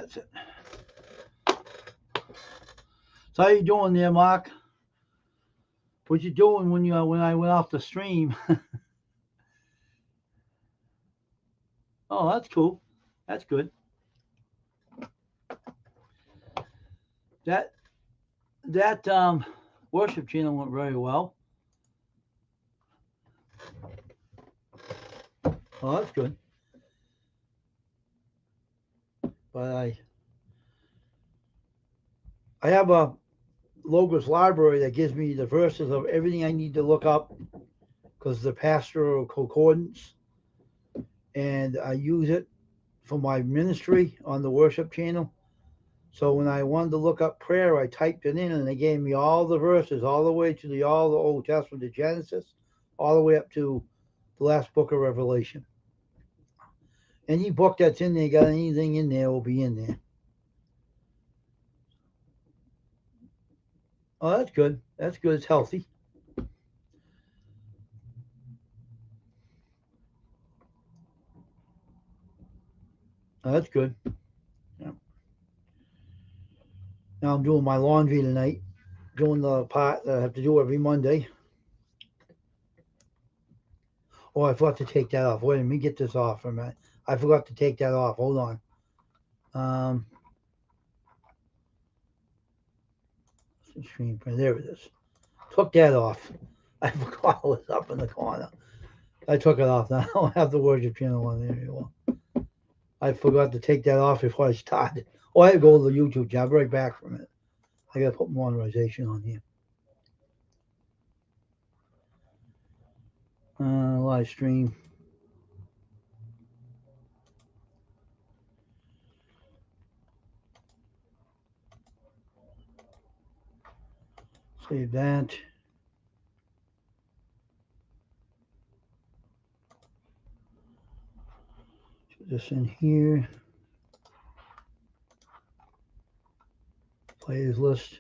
that's it. So how you doing there, Mark? What you doing when I went off the stream? Oh, that's cool. That's good. That that worship channel went very well. Oh, that's good. But I have a Logos library that gives me the verses of everything I need to look up because the pastoral concordance, and I use it for my ministry on the worship channel. So when I wanted to look up prayer, I typed it in, and they gave me all the verses, all the way to all the Old Testament, to Genesis, all the way up to the last book of Revelation. Any book that's in there, got anything in there, will be in there. Oh, that's good. That's good. It's healthy. Oh, that's good. Yeah. Now I'm doing my laundry tonight, doing the part that I have to do every Monday. Oh, I forgot to take that off. Wait, let me get this off for a minute. I forgot to take that off. Hold on. Screen print. There it is. Took that off. I forgot it was up in the corner. I took it off. Now I don't have the worship channel on there anymore. I forgot to take that off before I started. Oh, I had to go to the YouTube channel. I'll be right back for a minute. I got to put monetization on here. Live stream. Save that. Put this in here. Players list.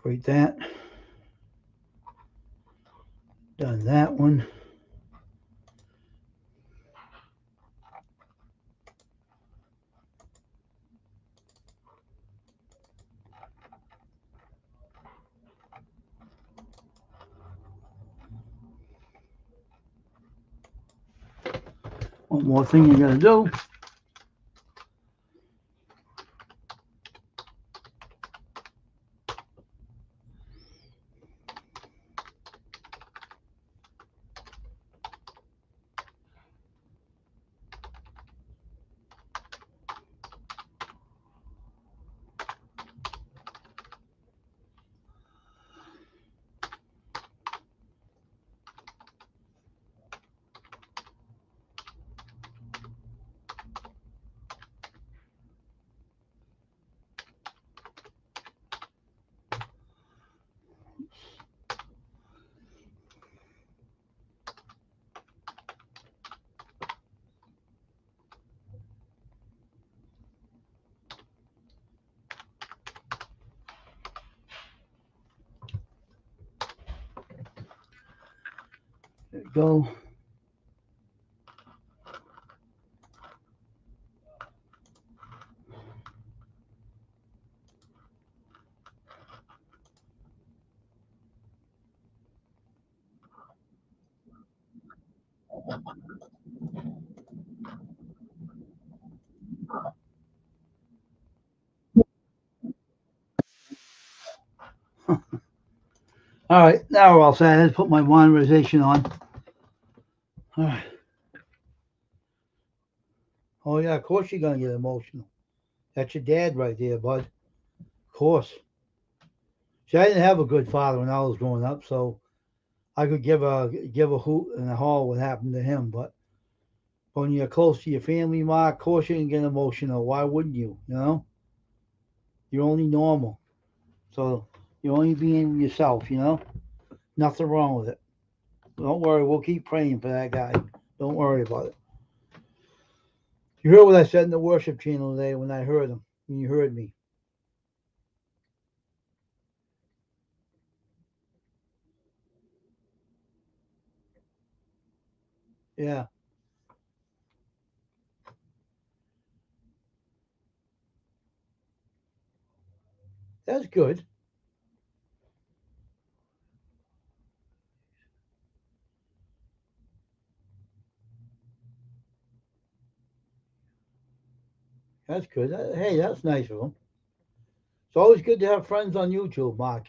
Create that. Done that one. One more thing you got to do. There we go. All right, now we're all set. Let's put my monetization on. All right. Oh yeah, of course you're gonna get emotional. That's your dad right there, bud. Of course. See, I didn't have a good father when I was growing up, so I could give a hoot and a haul what happened to him. But when you're close to your family, Mark, of course you can get emotional. Why wouldn't you? You know, you're only normal, so you're only being yourself. You know, nothing wrong with it. Don't worry, we'll keep praying for that guy. Don't worry about it. You heard what I said in the worship channel today when I heard him. When you heard me, Yeah, that's good. That's good. Hey, that's nice of them. It's always good to have friends on YouTube, Mark.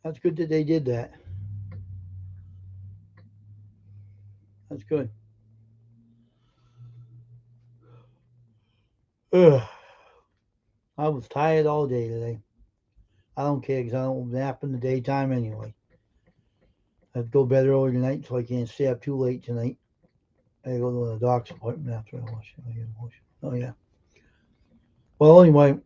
That's good that they did that. That's good. Ugh. I was tired all day today. I don't care because I don't nap in the daytime anyway. I have to go to bed early tonight so I can't stay up too late tonight. I go to the doctor's appointment after I wash. Oh yeah. Well, anyway,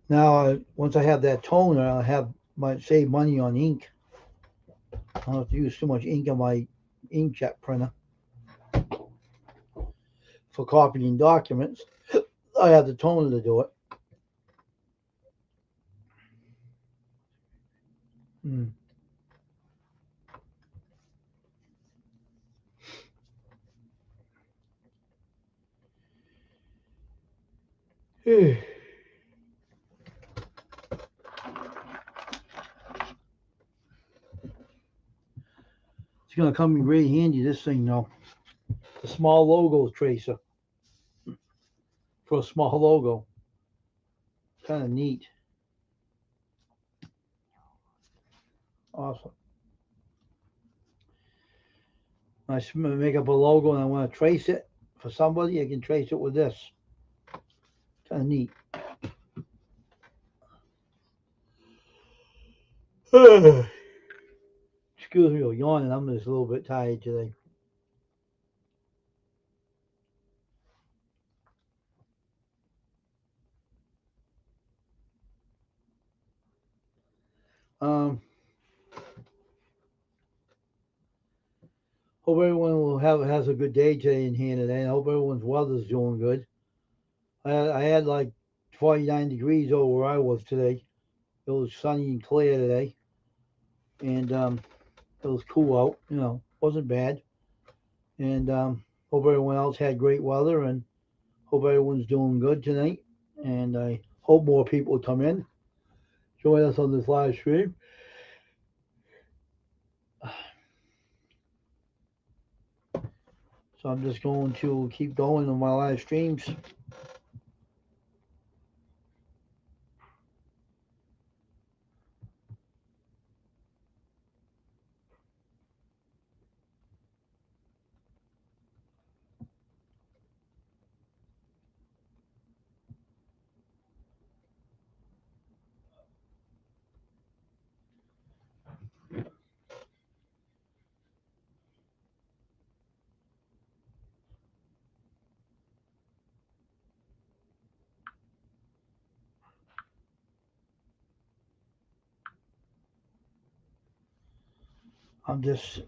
now once I have that toner, I'll have might save money on ink. I don't have to use too much ink on my inkjet printer for copying documents. I have the toner to do it. Mm. It's gonna come in great handy. This thing, though, the small logo tracer for a small logo. Kind of neat. Awesome. I make up a logo and I want to trace it for somebody. I can trace it with this. Kind of neat. Excuse me, I'm yawning. I'm just a little bit tired today. Um, Hope everyone will have has a good day today in here today. I hope everyone's weather's doing good. I had like 49 degrees over where I was today. It was sunny and clear today, and it was cool out. Wasn't bad. And hope everyone else had great weather, and hope everyone's doing good tonight. And I hope more people come in, join us on this live stream. So I'm just going to keep going on my live streams. I'm just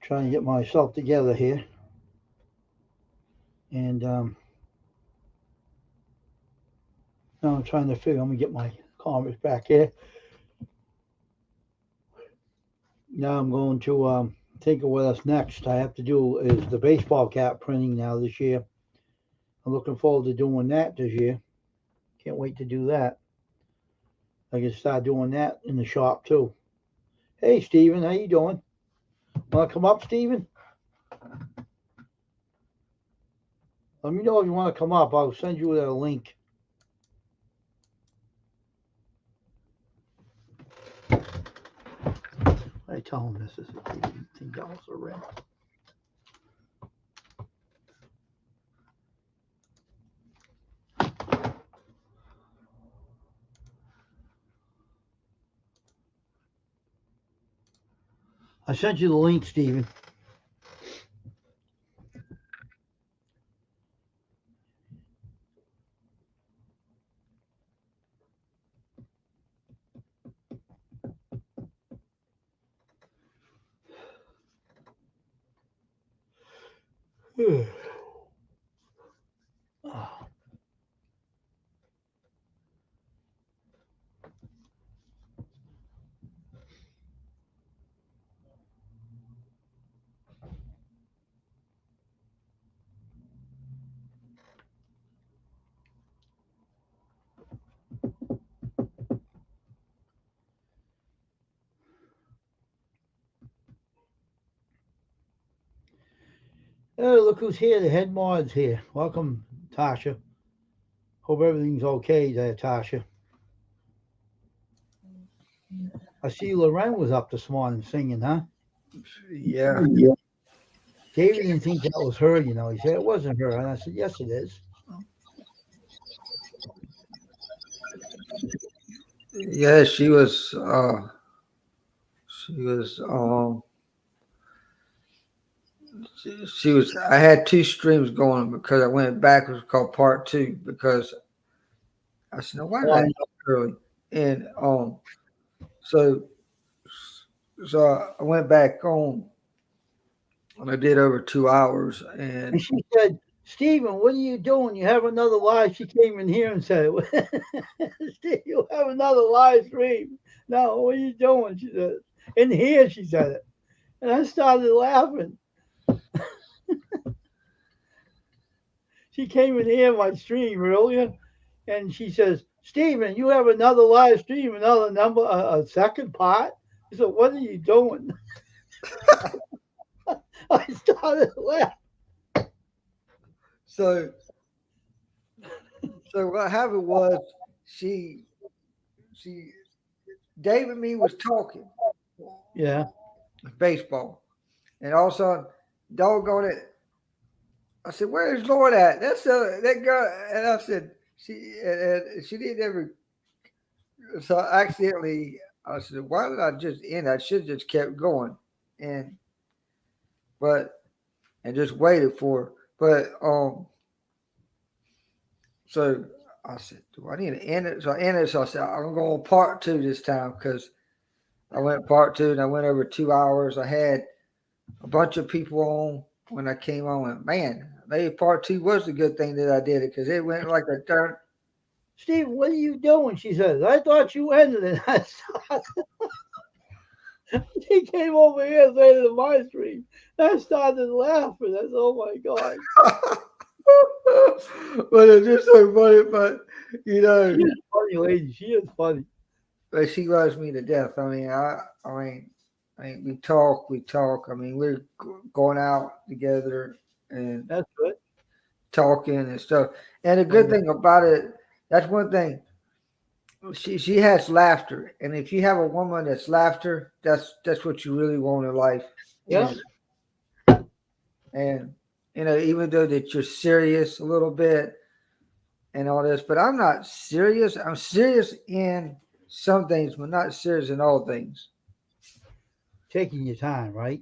trying to get myself together here. And now I'm trying to figure. I'm gonna get my comments back here. Now I'm going to think of what else next I have to do is the baseball cap printing now this year. I'm looking forward to doing that this year. Can't wait to do that. I can start doing that in the shop too. Hey Steven, how you doing? Want to come up, Steven? Let me know if you want to come up. I'll send you a link. I tell him this is $18 a rent. I sent you the link, Steven. Ah. Oh, look who's here. The head mod's here. Welcome, Tasha. Hope everything's okay there, Tasha. I see Loren was up this morning singing, huh? Yeah. David didn't think that was her, you know. He said it wasn't her. And I said, yes, it is. Yeah, she was she was I had two streams going because I went back. It was called part two because I said, no, why did I Why? do it early? And so I went back on and I did over 2 hours and And she said, Stephen, what are you doing? You have another live. She came in here and said, Steve, you have another live stream. No, what are you doing? She said, in here, she said it. And I started laughing. She came in here, my stream earlier, and she says, Stephen, you have another live stream, another number, a second part. I said, what are you doing? I started laughing. so what happened was she she Dave and me was talking Yeah. baseball and all of a sudden doggone it I said, "Where's Lord at?" That's that girl, and I said, and she didn't ever. So accidentally, I said, "Why did I just end? I should have just kept going, and but and just waited for her. But so I said, "Do I need to end it?" So I ended. So I said, "I'm going part two this time because I went part two and I went over 2 hours. I had a bunch of people on when I came on. And man, maybe part two was the good thing that I did it because it went like a darn Steve, what are you doing? She says, I thought you ended it. I started, she came over here saying to my stream. I started laughing. I said, oh my God. but it's just so funny. But you know, She is funny, lady. She is funny. but she loves me to death. I mean, we talk. I mean, we're going out together and That's good. talking and stuff. And the Oh, good yeah. thing about it, that's one thing. She has laughter, and if you have a woman that's laughter, that's what you really want in life. Yeah. And you know, even though that you're serious a little bit and all this, but I'm not serious. I'm serious in some things, but not serious in all things. Taking your time, right?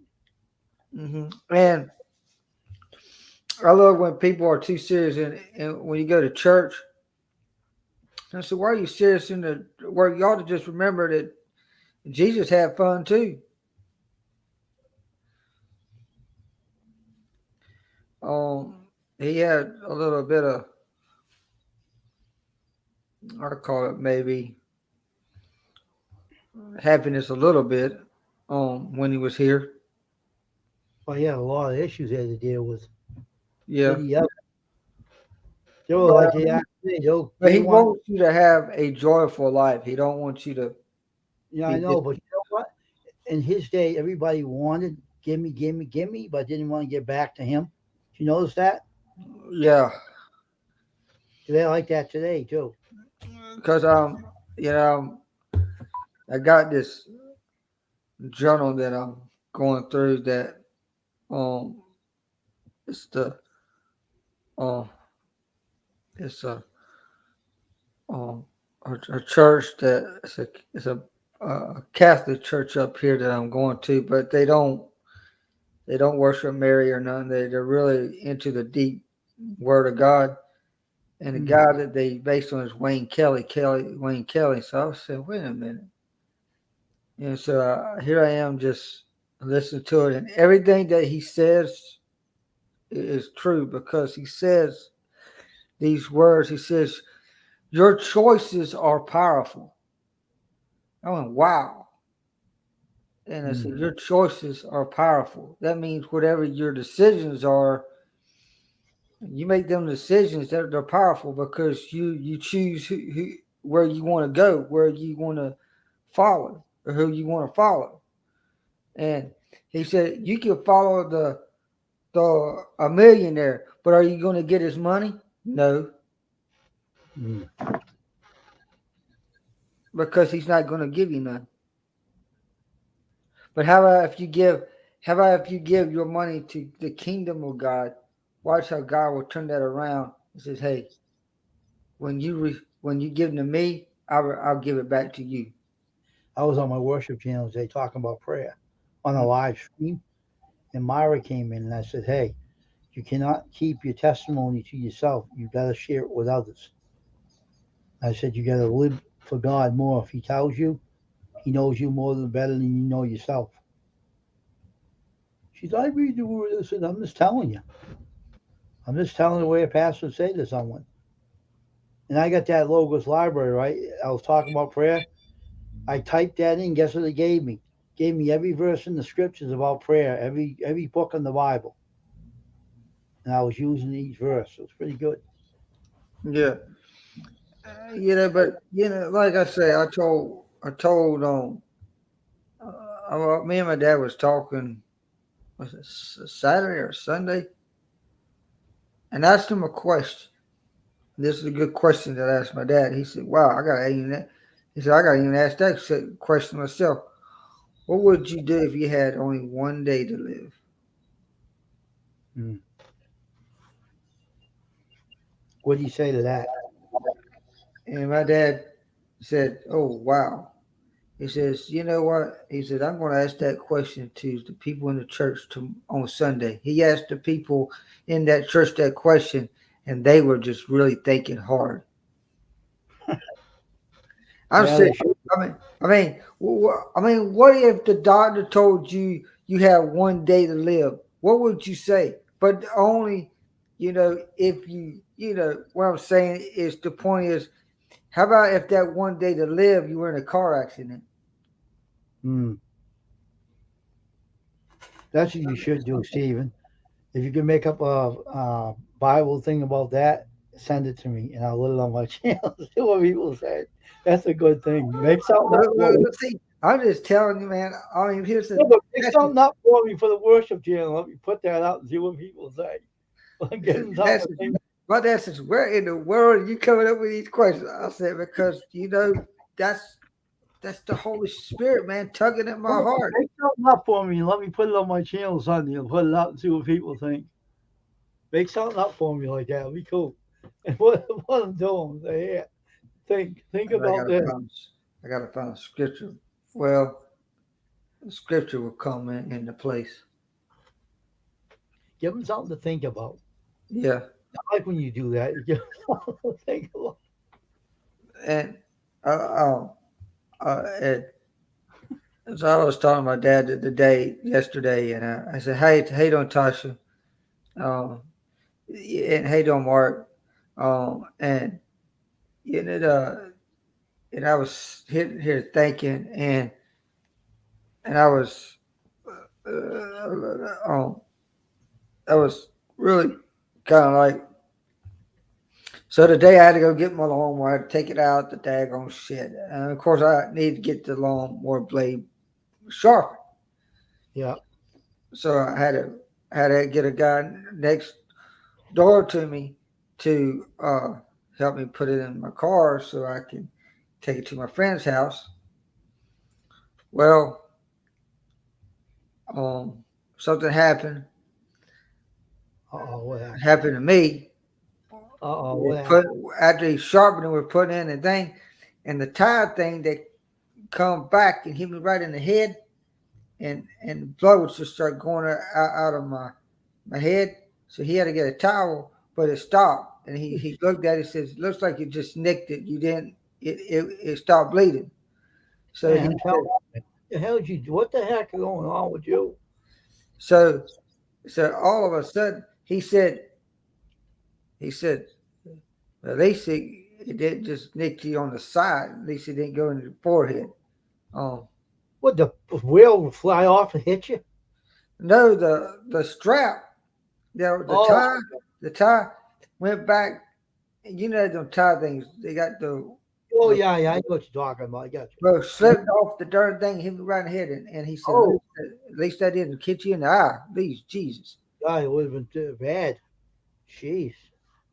And I love when people are too serious, and when you go to church, I said, "Why are you serious in the work? You ought to just remember that Jesus had fun too. Um, he had a little bit of, I call it maybe happiness, a little bit, when he was here. Well, he had a lot of issues there to deal with. Yeah, Did he ever? They were but like they are today. but They he want, wants you to have a joyful life. He don't want you to yeah, I be know, but you know what? In his day, everybody wanted gimme, gimme, gimme, but didn't want to get back to him. You notice that? yeah, They're like that today too. because you know, I got this journal that I'm going through that um it's the um it's um a church that it's a Catholic church up here that I'm going to, but they don't worship Mary or none. They're really into the deep Word of God. And the Mm. guy that they based on is Wayne Kelly. So I said, wait a minute. And so here I am just listening to it, and everything that he says is true because he says these words. He says, "Your choices are powerful." I went, "Wow." And I said, Mm. "Your choices are powerful." That means whatever your decisions are, you make them decisions that they're powerful because you choose where you want to go, where you want to follow, or who you want to follow. And he said, "You can follow the a millionaire, but are you going to get his money? No, Mm. because he's not going to give you none. But how about if you give your money to the kingdom of God? Watch how God will turn that around and says, "Hey, when you give to me, I'll give it back to you." I was on my worship channel today talking about prayer on a live stream, and Myra came in and I said, "Hey, you cannot keep your testimony to yourself. You got to share it with others." I said, "You got to live for God more. If He tells you, He knows you more than better than you know yourself." She said, "I read the word." I said, "I'm just telling you. I'm just telling the way a pastor would say to someone." And I got that Logos library, right? I was talking about prayer. I typed that in. Guess what it gave me? Gave me every verse in the scriptures about prayer, every book in the Bible, and I was using each verse. So it's pretty good. Yeah, but like I say, I told me and my dad was talking. Was it Saturday or Sunday? And asked him a question. This is a good question that I asked my dad. He said, "Wow, I got even that." He said, "I got to even ask that question myself. What would you do if you had only one day to live?" Mm. What do you say to that? And my dad said, "Oh, wow." He says, "You know what?" He said, "I'm going to ask that question to the people in the church on Sunday." He asked the people in that church that question, and they were just really thinking hard. I'm Yeah, saying, they should. what if the doctor told you you have one day to live? What would you say? But only, if what I'm saying is the point is, how about if that one day to live you were in a car accident? Mm. That's what you should do, Stephen. If you can make up a Bible thing about that, send it to me, and I'll put it on my channel. See what people say. That's a good thing. Make something up for me. See, I'm just telling you, man. I mean, here's the No, but make that's something up for me for the worship channel. Let me put that out and see what people say. I'm getting something that's to think. my dad says, "Where in the world are you coming up with these questions?" I said, "Because that's that's the Holy Spirit, man, tugging at my No, heart." make something up for me and let me put it on my channel Sunday and put it out and see what people think. Make something up for me like that. It'll be cool. And what I'm doing, say, yeah, think And about this. I gotta find a scripture. Well, the scripture will come into place. Give them something to think about. Yeah, I like when you do that. You give them something to think about. and uh, and so I was talking to my dad the day yesterday, and I said, "Hey, don't Tasha, um, and hey, don't Mark," and you know, and I was here thinking, and um, I was really kind of like. So today I had to go get my lawnmower. I had to take it out the daggone shit, and of course I need to get the lawnmower blade sharpened. Yeah. So I had to get a guy next door to me to help me put it in my car so I can take it to my friend's house. Well, um, something Uh-oh, what happened? happened to me. Uh-oh, We what happened? put After he sharpened it, we're putting in the thing, and the tire thing that come back and hit me right in the head, and blood would just start going out of my head. So he had to get a towel, but it stopped. And he looked at it, says, "Looks like you just nicked it. You didn't. It stopped bleeding." So he Man, tell me, what the hell did you do? What the heck is going on with you? so so all of a sudden he said, at least it didn't just nick you on the side. At least it didn't go in the forehead. What, the wheel will fly off and hit you? No, the strap, Oh, the tie went back. You know them tie things. They got oh the yeah, yeah. I know what you're talking about. I got you. bro slipped off the darn thing, hit me right in the head, and he said, Oh, at least that didn't hit you in the eye. Please, Jesus. God, it would have been too bad. Jeez.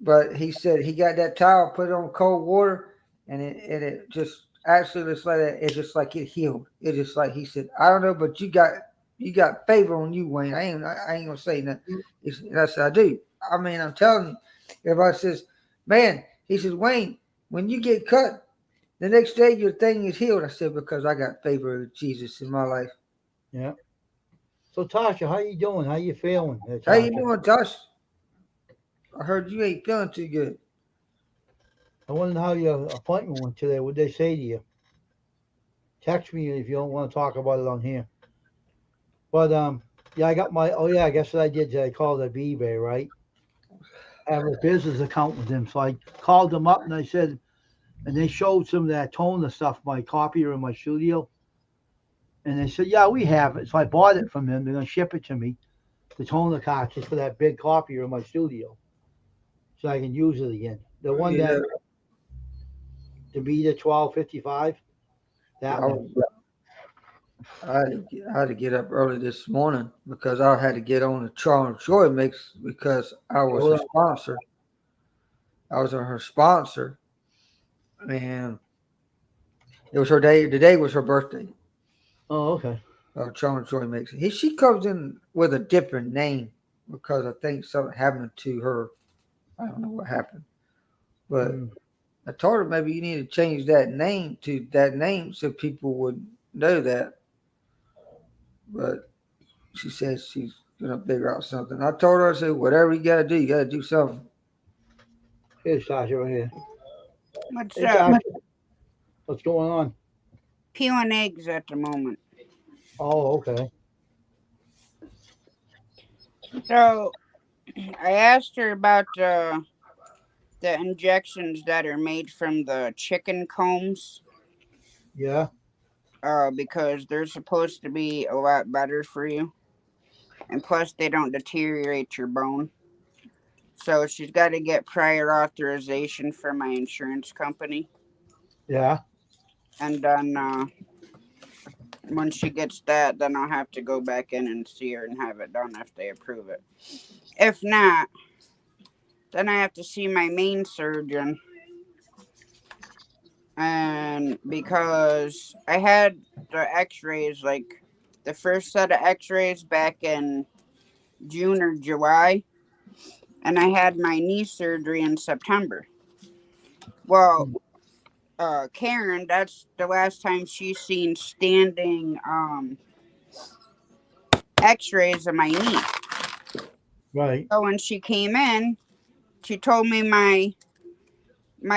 But he said he got that towel, put it on cold water, and it just actually just like that. It's just like it healed. It just like he said, I don't know, but you got favor on you, Wayne. I ain't gonna say nothing. And I said, I do. I mean, I'm telling you. Everybody says, man, he says, Wayne, when you get cut, the next day your thing is healed. I said, because I got favor of Jesus in my life. Yeah. So Tasha, how you doing? How you feeling? How you Tasha? doing, Josh? I heard you ain't feeling too good. I wonder how your appointment went today. What they say to you? Text me if you don't want to talk about it on here. But yeah, I got my. Oh yeah, I guess what I did. I called up eBay, right? I have a business account with them, so I called them up and I said, and they showed some of that toner stuff, my copier in my studio, and they said, yeah, we have it. So I bought it from them. They're gonna ship it to me, the toner cartridge for that big copier in my studio, so I can use it again. The one You that know, the Beta 1255, that I one. was I had to get up early this morning because I had to get on the Charles Joy mix because I was Hold her on. sponsor. I was her sponsor, and it was her day. The day was her birthday. Oh, okay. Charles Joy mix. She comes in with a different name because I think something happened to her. I don't know what happened, but Mm. I told her maybe you need to change that name to that name so people would know that. But she says she's gonna figure out something. I told her, I said, whatever you gotta do something. Here's Tasha right here. What's Hey up? Tasha, what's going on? Peeling eggs at the moment. Oh, okay. So I asked her about the injections that are made from the chicken combs, Yeah. because they're supposed to be a lot better for you, and plus they don't deteriorate your bone. So she's got to get prior authorization from my insurance company, Yeah. and then when she gets that, then I'll have to go back in and see her and have it done if they approve it. If not, then I have to see my main surgeon. And because I had the x-rays, like the first set of x-rays back in June or July, and I had my knee surgery in September. Well, Karen, that's the last time she's seen standing x-rays of my knee. Right. So when she came in, she told me my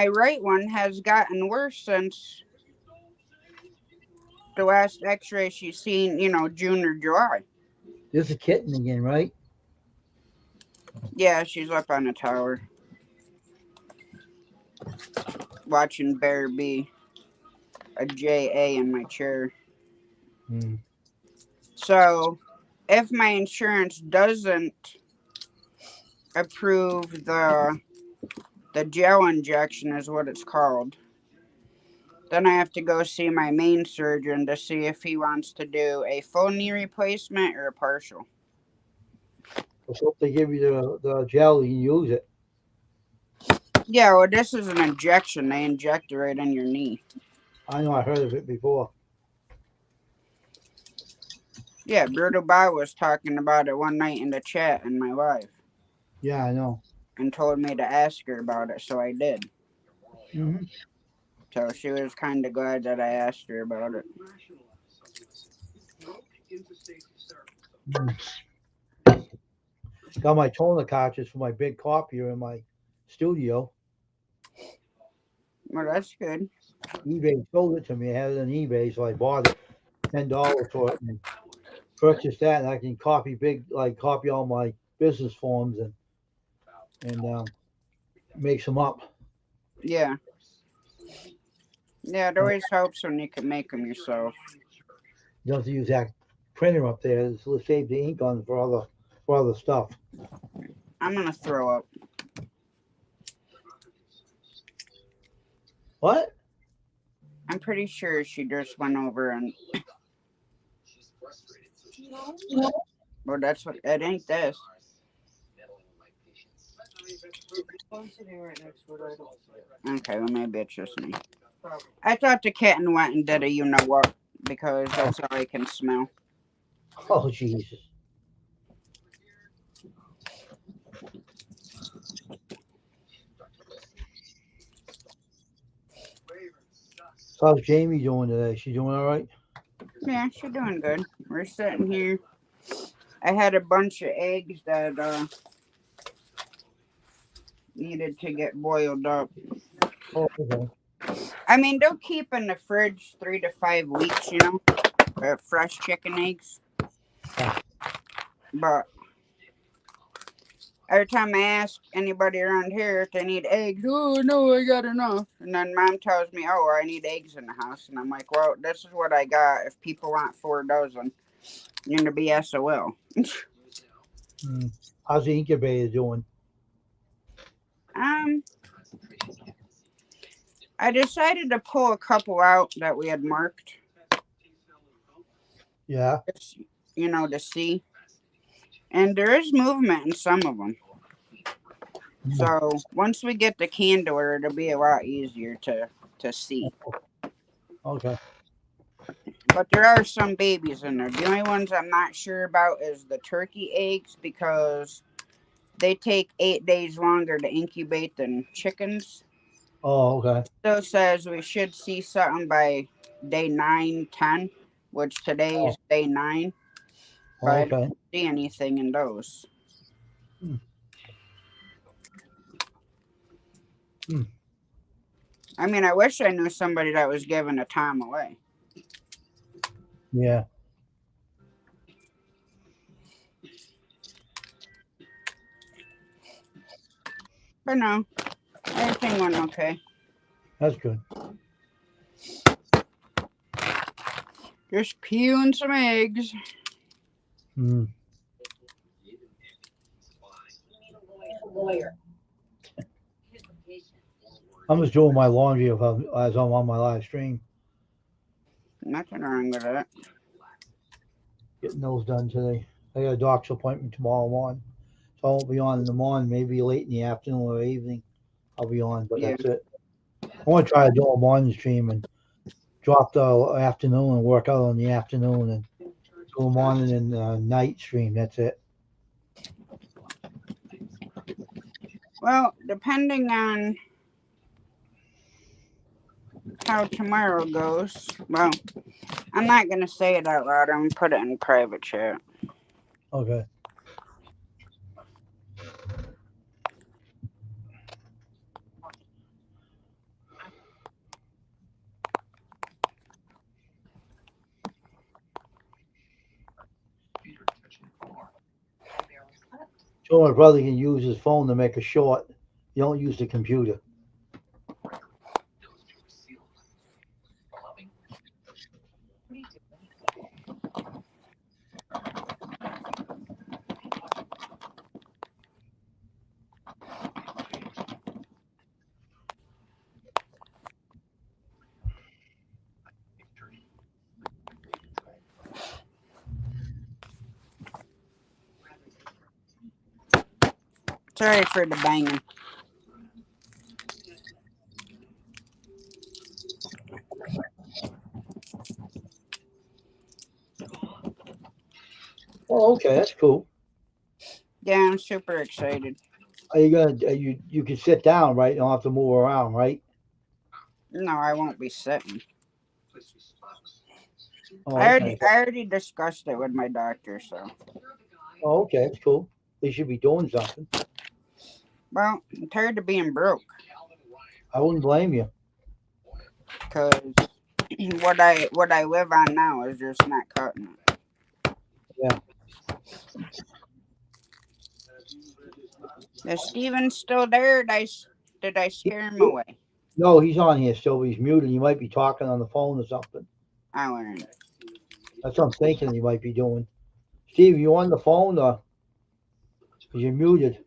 right one has gotten worse since the last x-ray she's seen, June or July. There's a kitten again, right? Yeah, she's up on the tower watching Bear be a JA in my chair. Mm. So, if my insurance doesn't approve the gel injection is what it's called, then I have to go see my main surgeon to see if he wants to do a full knee replacement or a partial. Let's hope they give you the gel, you can use it. Yeah, well, this is an injection. They inject it right in your knee. I know I heard of it before. Yeah, Brutal Bob was talking about it one night in the chat in my live Yeah, I know. and told me to ask her about it, so I did. Mm-hmm. So she was kind of glad that I asked her about it. Got my toner cartridge for my big copier in my studio. Well, that's good. eBay sold it to me. I had it on eBay, so I bought it. $10 for it and purchased that, and I can copy all my business forms and and makes them up. Yeah. Yeah, it always helps when you can make them yourself. You don't have to use that printer up there. It'll save the ink on for other stuff. I'm gonna throw up. What? I'm pretty sure she just went over and. Well, that's what. It ain't this. Okay, well maybe it's just me. I thought the kitten went and did a you know what because that's all I can smell. Oh Jesus! How's Jamie doing today? She doing all right? Yeah, she's doing good. We're sitting here. I had a bunch of eggs that needed to get boiled up. Oh, okay. I mean, they'll keep in the fridge 3 to 5 weeks, you know, fresh chicken eggs. But every time I ask anybody around here if they need eggs, oh no, I got enough. And then mom tells me, oh, I need eggs in the house. And I'm like, well, this is what I got. If people want 4 dozen, you're gonna be SOL. How's the incubator doing? I decided to pull a couple out that we had marked. Yeah. You know, to see. And there is movement in some of them. So once we get the candor, it'll be a lot easier to see. Okay. But there are some babies in there. The only ones I'm not sure about is the turkey eggs because they take 8 days longer to incubate than chickens. Oh, okay. Still says we should see something by day 9, 10, which today is day 9. But I Okay. don't see anything in those. I mean, I wish I knew somebody that was giving a time away. Yeah. But no, everything went okay. That's good. Just peeling some eggs. I'm just doing my laundry as I'm on my live stream. Nothing wrong with that. Getting those done today. I got a doctor's appointment tomorrow morning, so I won't be on in the morning. Maybe late in the afternoon or evening, I'll be on. But Yeah. that's it. I want to try to do a morning stream and drop the afternoon and work out on the afternoon and do a morning and night stream. That's it. Well, depending on how tomorrow goes, well, I'm not going to say it out loud. I'm going to put it in private chat. Okay. So my brother can use his phone to make a short. You don't use the computer. Sorry for the banging. Oh, okay, that's cool. Yeah, I'm super excited. Are you gonna you can sit down, right? You don't have to move around, right? No, I won't be sitting. Oh, I okay. already discussed it with my doctor, so. Oh, okay, that's cool. They should be doing something. Well, I'm tired of being broke. I wouldn't blame you. Because what I live on now is just not cutting it. Yeah. Is Steven still there? Did I scare him away? No, he's on here still, but he's muted. You might be talking on the phone or something. I learned. That's what I'm thinking you might be doing. Steve, you on the phone or? Because you're muted.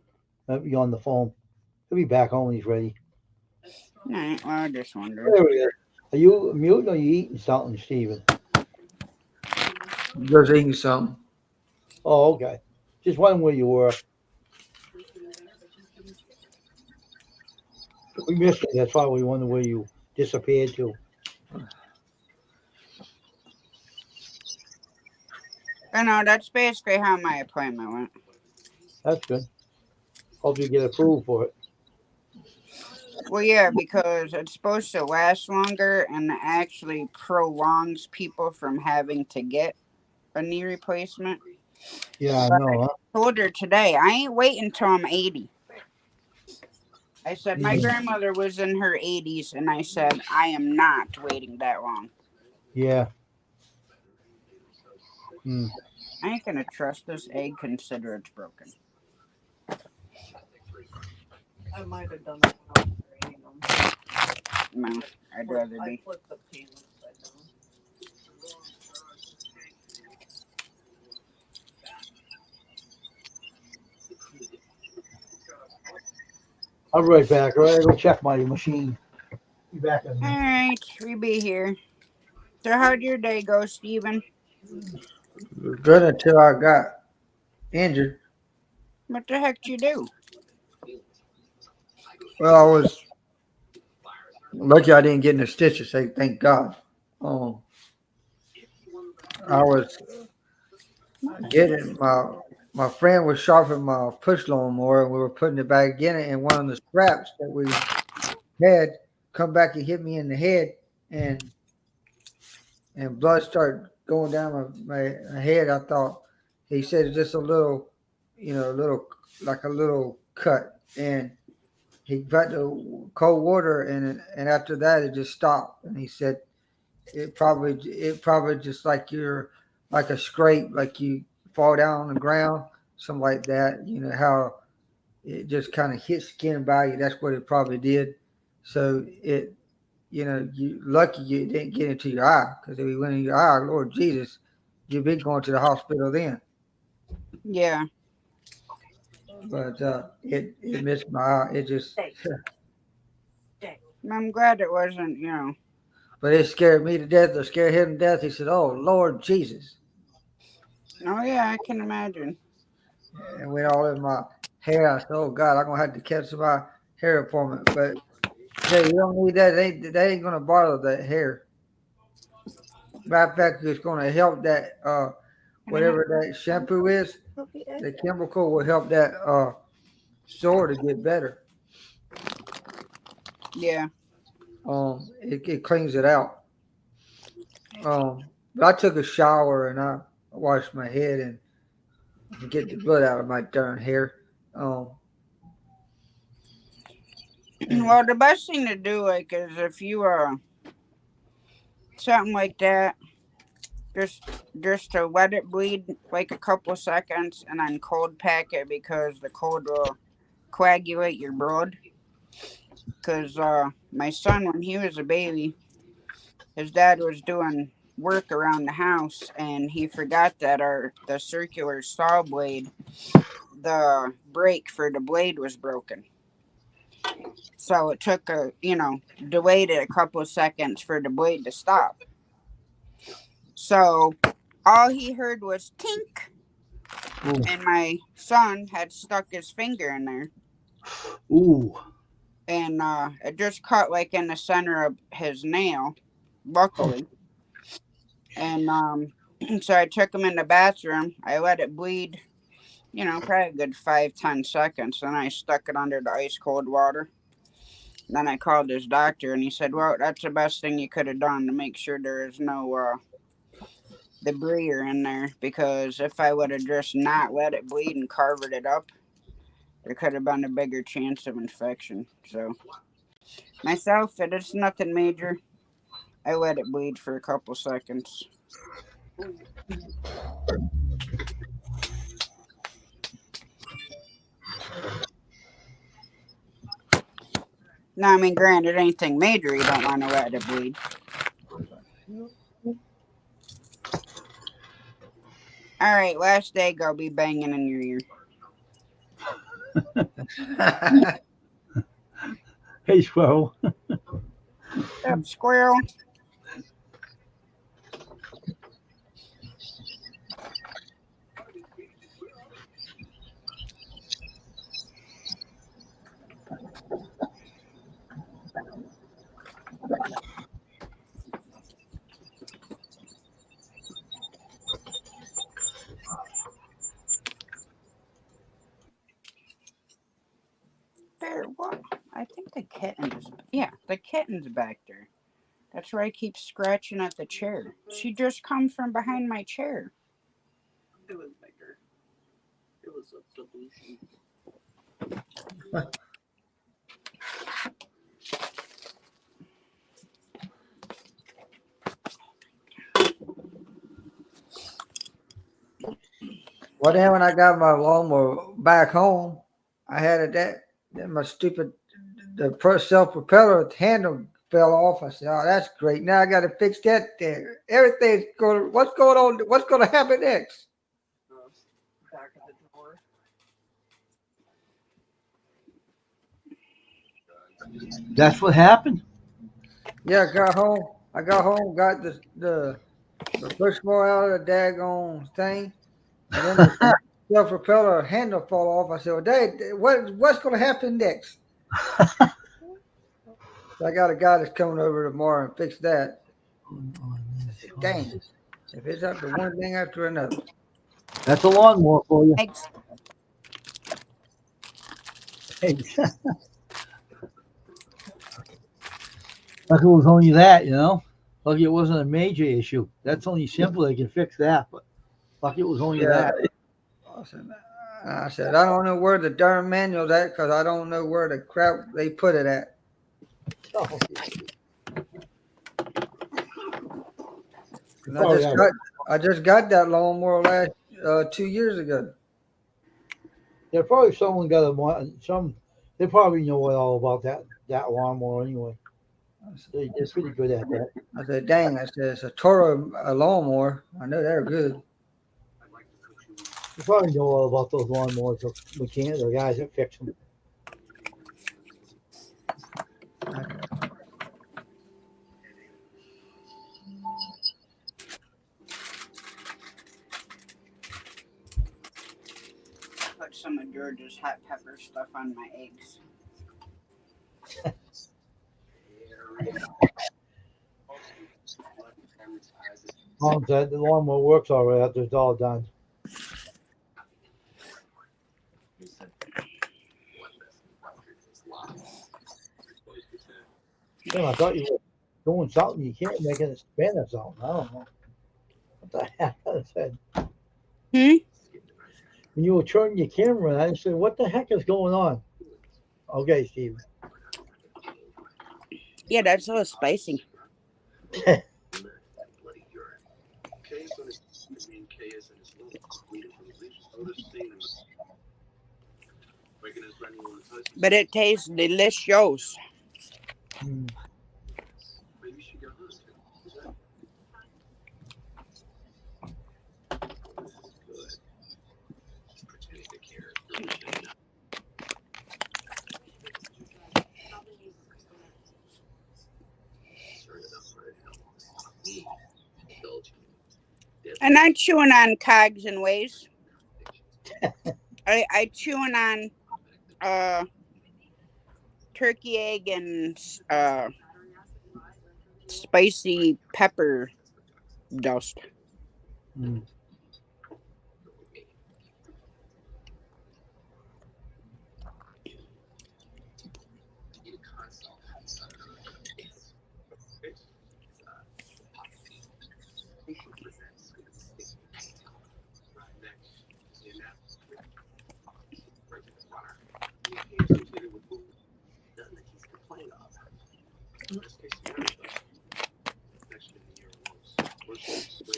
You're on the phone. He'll be back home when he's ready. All right, well, I just wondered. There he is. Are you muting or are you eating something, Steven? Just eating something. Oh, okay. Just wondering where you were. We missed it. That's why we wonder where you disappeared to. I know, that's basically how my appointment went. That's good. Hope you get approved for it. Well, yeah, because it's supposed to last longer and it actually prolongs people from having to get a knee replacement. Yeah, But I know, huh? I told her today, I ain't waiting until I'm 80. I said, my grandmother was in her 80s, and I said, I am not waiting that long. Yeah. Hmm. I ain't going to trust this egg, consider it's broken. I might have done it when I was grading them. No, I'd rather I be. flipped the pan upside down. I'll be right back. All right, I go check my machine. Be back in a All minute. right, we be here. So how'd your day go, Steven? Good until I got injured. What the heck did you do? Well, I was lucky I didn't get in the stitches. Thank God. I was getting my friend was sharpening my push lawnmower, and we were putting it back in it, and one of the straps that we had come back and hit me in the head, and blood started going down my head. I thought he said it's just a little, like a little cut, and he got the cold water, and after that it just stopped. And he said it probably just like you're like a scrape, like you fall down on the ground, something like that. You know how it just kind of hit skin by you. That's what it probably did. So it, you lucky you didn't get into your eye, because if it went in your eye, Lord Jesus, you'd be going to the hospital then. Yeah. But it missed my eye. It just, I'm glad it wasn't, but it scared me to death. It scared him to death. He said, "Oh Lord Jesus!" Oh yeah, I can imagine. And went all in my hair. I said, "Oh God, I'm gonna have to cancel my hair appointment." But hey, you don't need that. That ain't gonna bother the hair. Matter of fact, it's gonna help that whatever that shampoo is. The chemical will help that sore to get better. Yeah. It cleans it out. But I took a shower and I washed my head and get the blood out of my darn hair. Well, the best thing to do, like, is if you something like that, just to let it bleed like a couple seconds and then cold pack it, because the cold will coagulate your blood. Because my son, when he was a baby, his dad was doing work around the house and he forgot that the circular saw blade, the brake for the blade was broken. So it took delayed it a couple of seconds for the blade to stop. So all he heard was tink. Ooh. And my son had stuck his finger in there. Ooh. And it just cut like in the center of his nail, luckily. And so I took him in the bathroom. I let it bleed, probably a good 5-10 seconds. Then I stuck it under the ice cold water. Then I called his doctor and he said, well, that's the best thing you could have done to make sure there is no debris in there, because if I would have just not let it bleed and covered it up, there could have been a bigger chance of infection. So myself, it is nothing major. I let it bleed for a couple seconds. No, I mean, granted, anything major, you don't want to let it bleed. All right, last egg I'll be banging in your ear. Hey, squirrel. Up, squirrel. There, what? I think the kitten's. Yeah, the kitten's back there. That's where I keep scratching at the chair. She just come from behind my chair. It was bigger. It was a solution. Well, then when I got my lawnmower back home, I had it then my stupid self propeller handle fell off. I said, "Oh, that's great. Now I got to fix that there. Everything's going. What's going on? What's going to happen next?" Back of the drawer. That's what happened. Yeah, I got home. Got the push more out of the daggone thing, and then the self propeller handle fall off. I said, "Well, Dad, what's going to happen next?" So I got a guy that's coming over tomorrow and fix that. I said, "Dang, if it's up to one thing after another." That's a lawnmower for you. Eggs. Hey. Lucky it was only that, Lucky it wasn't a major issue. That's only simple. They can fix that, but lucky it was only Yeah. that. I said, I don't know where the darn manual's at because I don't know where the crap they put it at. Oh, And Oh, I just got that lawnmower last 2 years ago. yeah, probably someone got they probably know all about that lawnmower anyway. They're pretty good at that. I said, dang, I said, it's a Toro lawnmower. I know they're good. You probably know all about those lawnmowers, the guys that fix them. Put some of George's hot pepper stuff on my eggs. Long as the lawnmower works all right after it's all done. Tim, I thought you were doing something. You can't make it spin or something. I don't know. What the heck? I said. When you were turning your camera, I said, "What the heck is going on?" Okay, Steve. Yeah, that's a little spicy. But it tastes delicious. Mm. I'm not chewing on cogs and ways. I chewing on turkey egg and spicy pepper dust. Mm.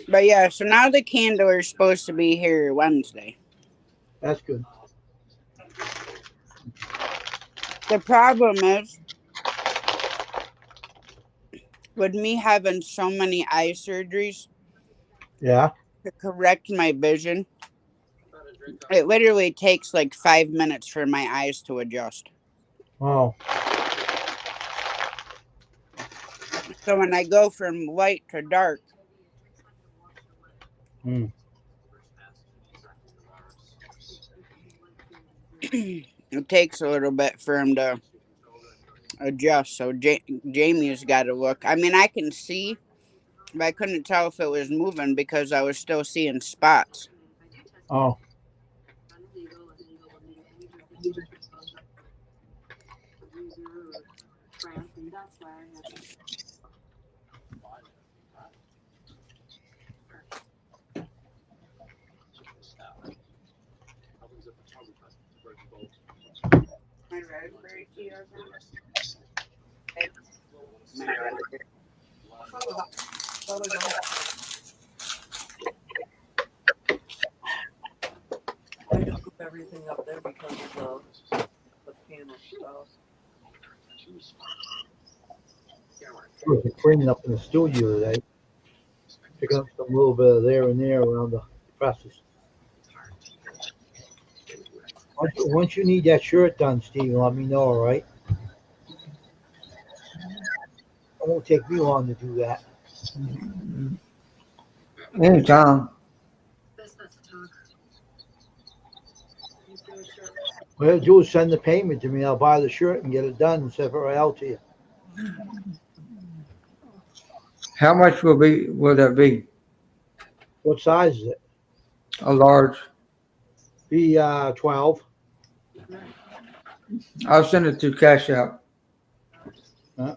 But yeah, so now the candle is supposed to be here Wednesday. That's good. The problem is With me having so many eye surgeries Yeah. to correct my vision, it literally takes like 5 minutes for my eyes to adjust. Oh. So when I go from light to dark, Hmm. it takes a little bit for him to adjust. So Jamie's got to look. I mean, I can see, but I couldn't tell if it was moving because I was still seeing spots. Oh. My raspberry tea or my raspberry. I just move everything up there because of the panel stuff. I was cleaning up in the studio today. Picking up some little bit of there and there around the presses. Once you need that shirt done, Steve, let me know, all right? It won't take me long to do that. Anytime. What I do is send the payment to me. I'll buy the shirt and get it done and send it right out to you. How much will that be? What size is it? A large. Be 12. I'll send it to Cash App. Huh?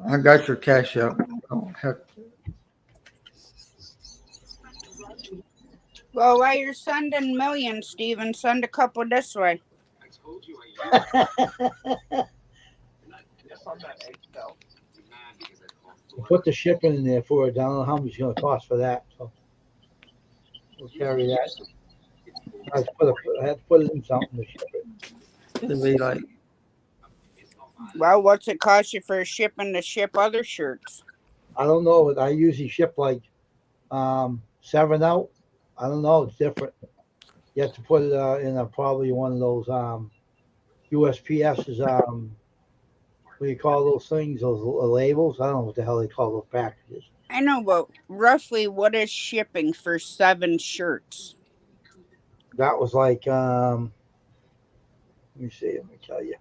I got your Cash App. Don't have Well, while you're sending millions, Steven, send a couple this way. Put the shipping in there for it. I don't know how much it's going to cost for that. So we'll carry that. I had to put it in something to ship it. to be like Well, what's it cost you for shipping to ship other shirts? I don't know. I usually ship like 7 out. I don't know. It's different. You have to put it in probably one of those USPS's. What do you call those things? Those labels? I don't know what the hell they call those packages. I know, but roughly what is shipping for 7 shirts? That was like let me see. Let me tell you.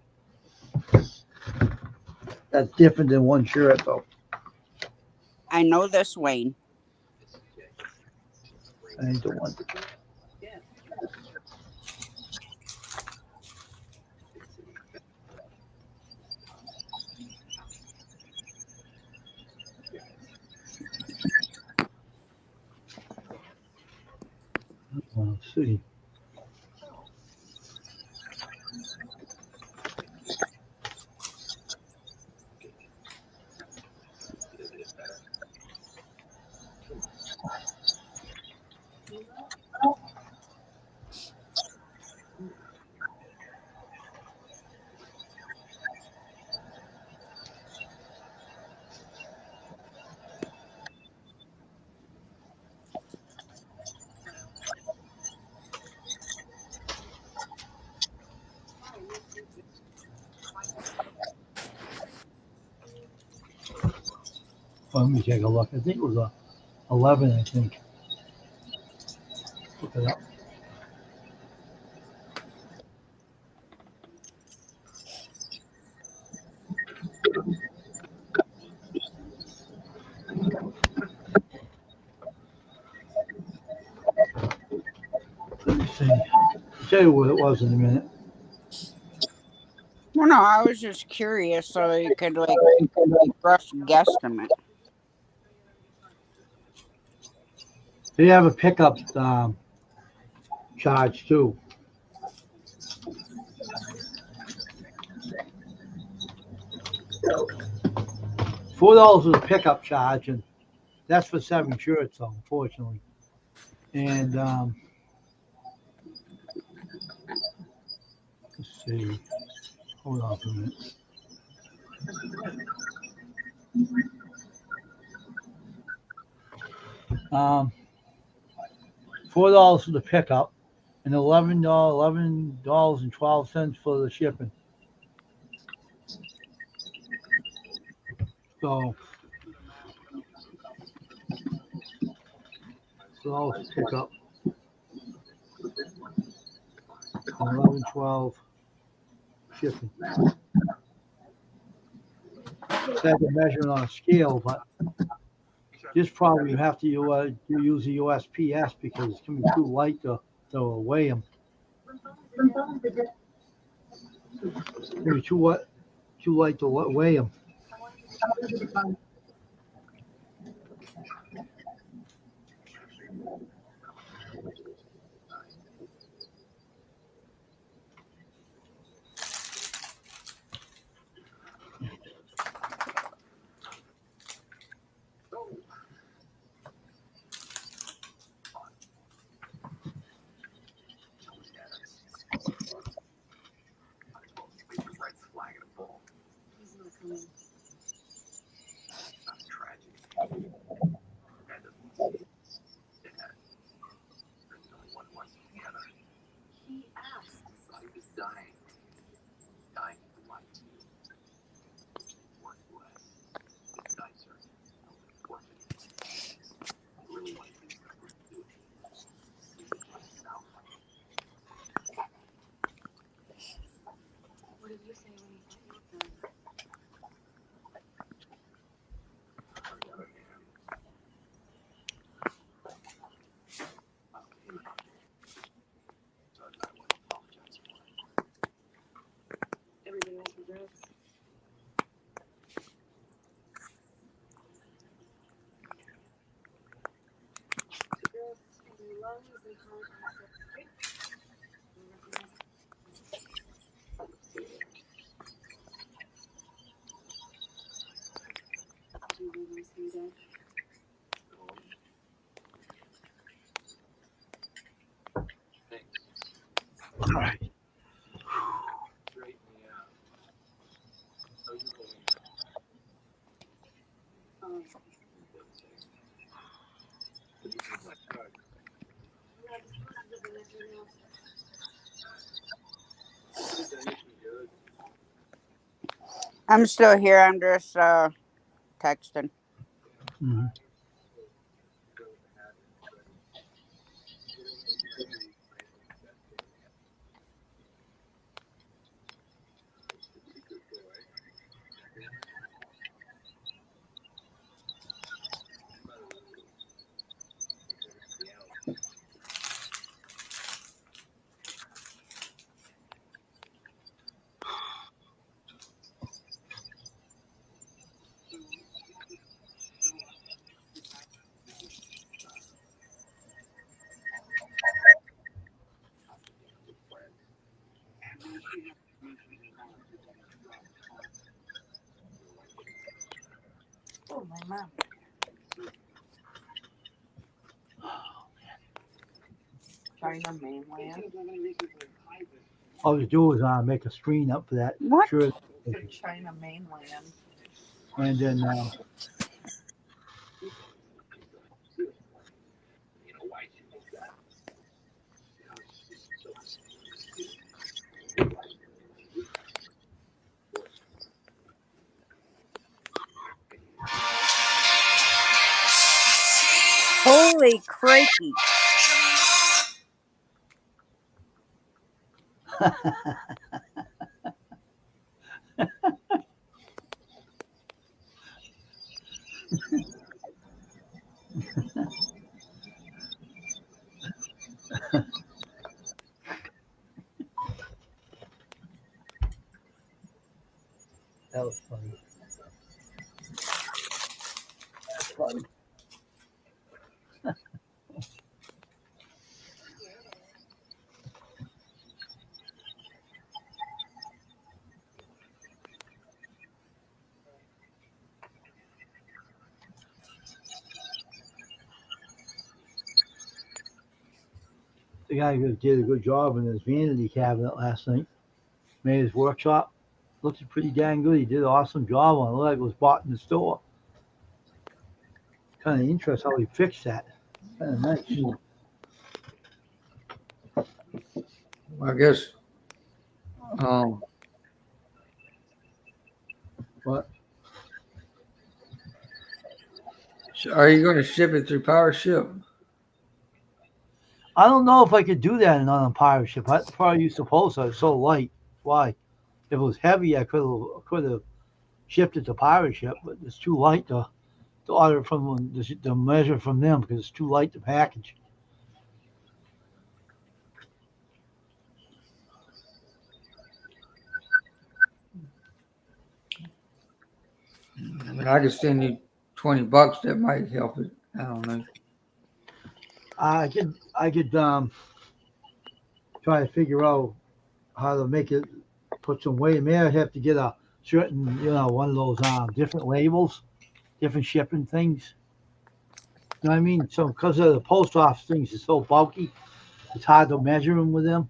That's different than one shirt though. I know this, Wayne. I ain't the one. Let's see. Let me take a look. I think it was 11. I think. Look it up. Let me see. I'll tell you what it was in a minute. Well, no, I was just curious so you could, like, rough guesstimate. They have a pickup charge too. $4 is a pickup charge, and that's for 7 shirts, though, unfortunately. And let's see. Hold on for a minute. Um, $4 for the pickup, and $11.12 for the shipping. So $4 pickup, and 11.12 shipping. Said to measure it on a scale, but this probably you have to use a USPS because it's gonna be too light to weigh them. It's gonna be too light to weigh them. All right. I'm still here. I'm just texting. Mm-hmm. Oh, my mom. China mainland. All you do is make a screen up for that. What? Sure. The China mainland. And then Holy crikey! that was funny. That's funny. The guy did a good job in his vanity cabinet last night. Made his workshop. Looks pretty dang good. He did an awesome job on it. Looked like it was bought in the store. Kind of interesting how he fixed that. Kind of nice. I guess. But So are you going to ship it through Power Ship? I don't know if I could do that in on a pirate ship. I probably used to post it. It's so light. Why? If it was heavy, I could have shipped it to pirate ship, but it's too light to order from the measure from them because it's too light to package. I mean, I could send you $20. That might help it. I don't know. I could try to figure out how to make it put some weight. Maybe I have to get a certain one of those different labels, different shipping things. You know what I mean? So because of the post office things is so bulky, it's hard to measure them with them.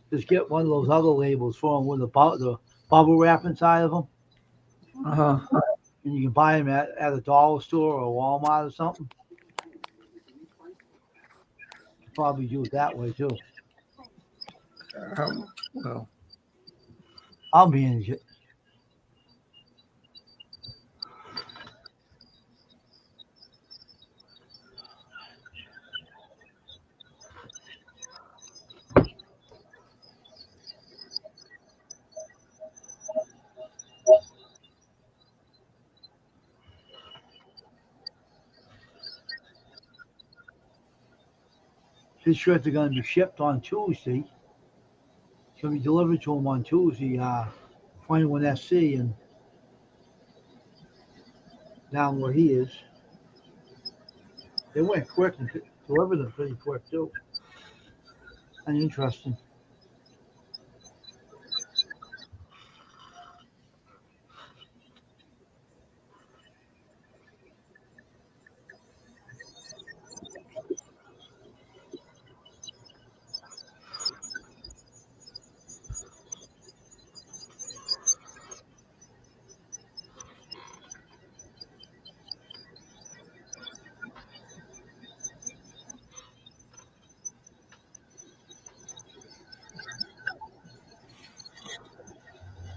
Just get one of those other labels for them with the bubble wrap inside of them, Uh-huh. and you can buy them at a dollar store or Walmart or something. Probably do it that way too. Well, I'll manage it. His shirts are going to be shipped on Tuesday. It's going to be delivered to him on Tuesday. 21 SC and down where he is. They went quick and delivered them pretty quick too. And interesting.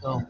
So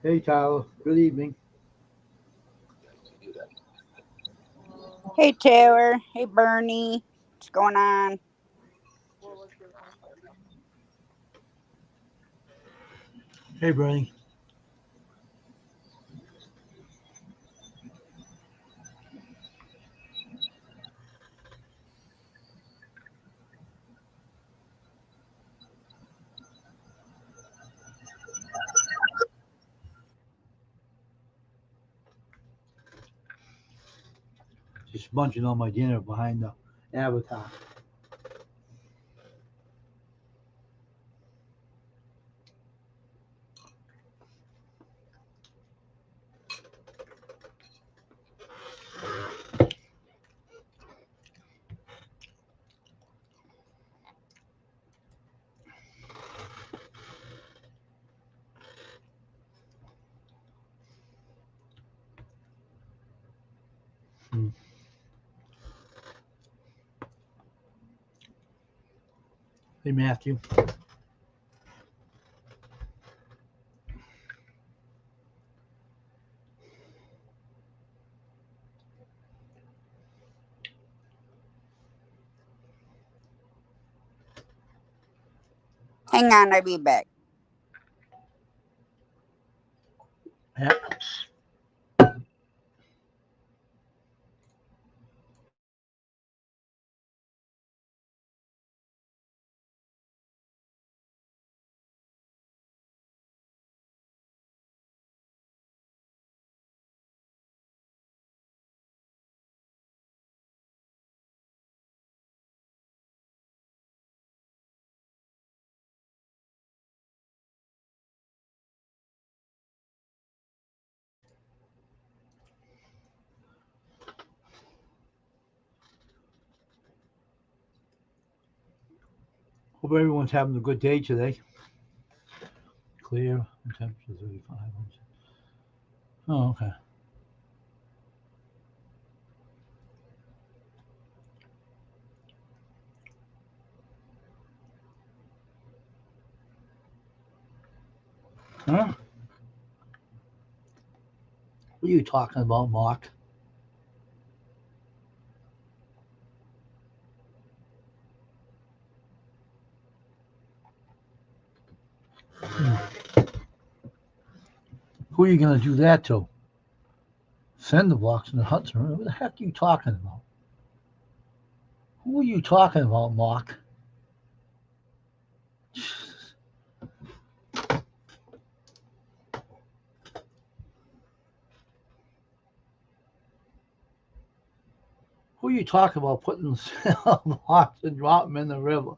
hey Tyler, good evening. Hey Taylor. Hey Bernie. What's going on? Hey Bernie. Just munching on my dinner behind the avatar. Hmm. Hey Matthew. Hang on, I'll be back. Yeah. Hope everyone's having a good day today. Clear and temperature 35. Oh, okay. Huh? What are you talking about, Mark? Who are you going to do that to? Send the blocks in the Hudson River? What the heck are you talking about? Who are you talking about, Mark? Who are you talking about putting blocks and drop them in the river?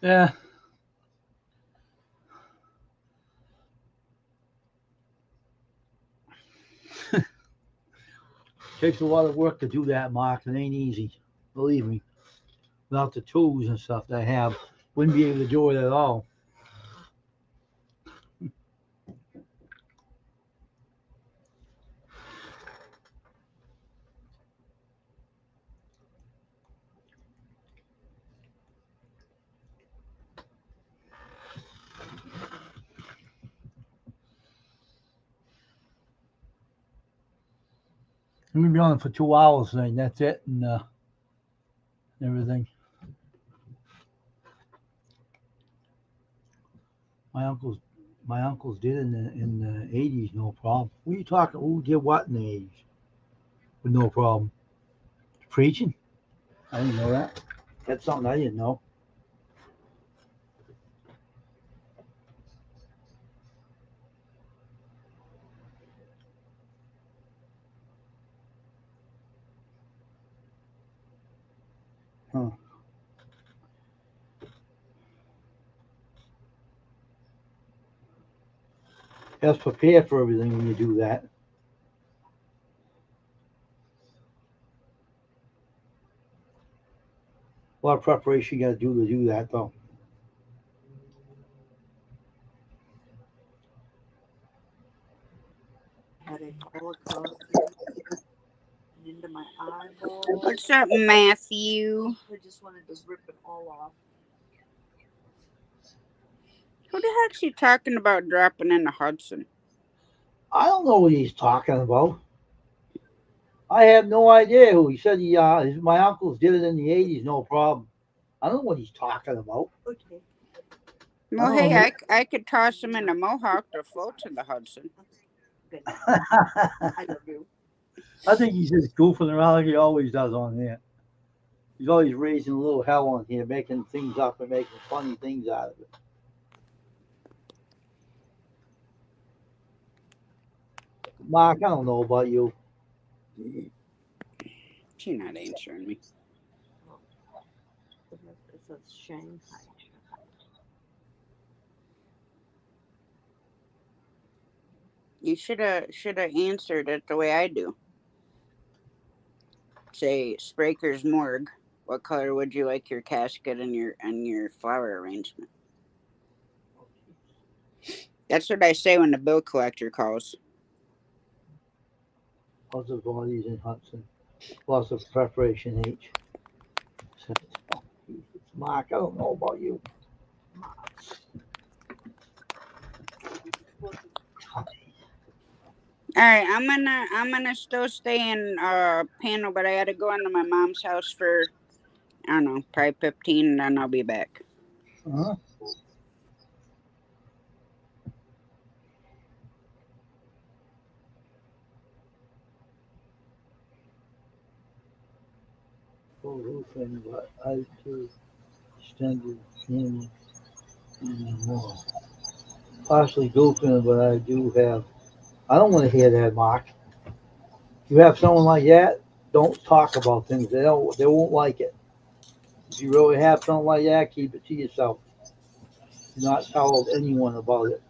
Yeah. Takes a lot of work to do that, Mark. It ain't easy. Believe me. Without the tools and stuff that I have, wouldn't be able to do it at all. I'm gonna be on for 2 hours tonight. That's it, and everything. My uncles, my uncles did in the '80s, no problem. What are you talking? Who did what in the '80s with no problem? Preaching? I didn't know that. That's something I didn't know. Huh. Just prepare for everything when you do that. A lot of preparation you got to do that, though. Headache all across here and into my eyeball. What's up, Matthew? I just wanted to rip it all off. Who the heck's he talking about dropping in the Hudson? I don't know what he's talking about. I have no idea who he said. My uncles did it in the '80s, no problem. I don't know what he's talking about. Okay. Well, Oh, hey, yeah. I could toss him in the Mohawk to float to the Hudson. Good. I love you. I think he's just goofing around like he always does on here. He's always raising a little hell on here, making things up and making funny things out of it. Mark, I don't know about you. She's not answering me. It says Shanghai. You shoulda answered it the way I do. Say Spraker's Morgue. What color would you like your casket and your flower arrangement? That's what I say when the bill collector calls. Lots of bodies in Hudson. Lots of preparation H. Oh, Jesus. Mark, I don't know about you. All right, I'm gonna still stay in panel, but I gotta go into my mom's house for I don't know, probably 15, and then I'll be back. Uh-huh. Full roofing, but I do extended in more. Partially goofing, but I do have. I don't want to hear that, Mark. You have someone like that, don't talk about things. They won't like it. If you really have something like that, keep it to yourself. Do not tell anyone about it.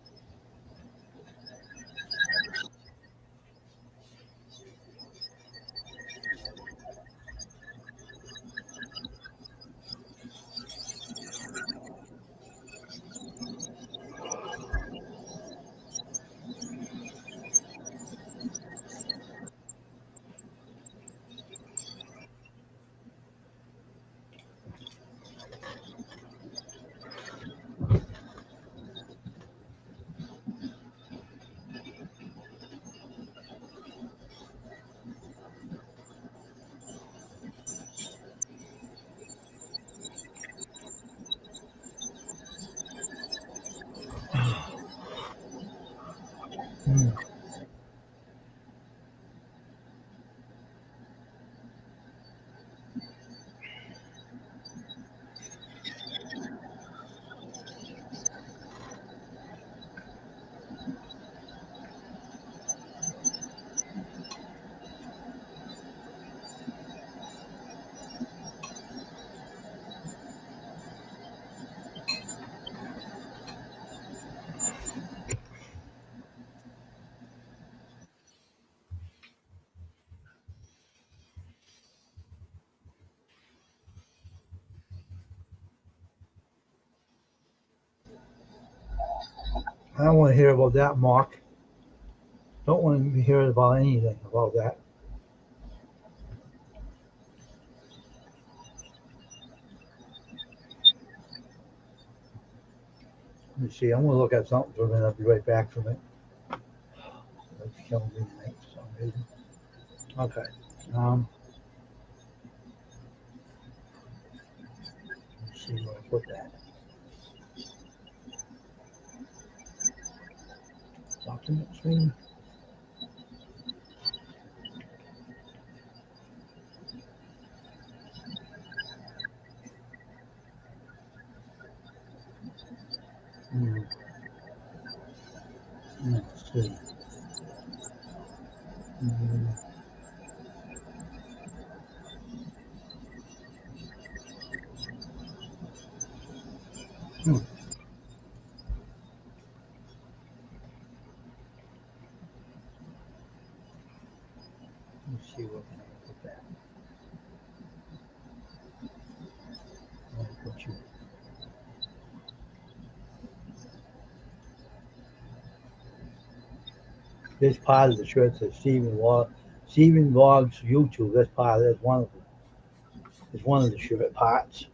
Hmm. I don't want to hear about that, Mark. Don't want to hear about anything about that. Let me see. I'm going to look at something for a minute. I'll be right back from it. It's killing me tonight for some reason. Okay. Um, let's see where I put that. Document screen. Hmm. Let's see. Hmm. Hmm. Let's see where can I put that. I'll put you. This part of the shirt says Stephen Logs YouTube. That's part. That's one of them. It's one of the shirt parts.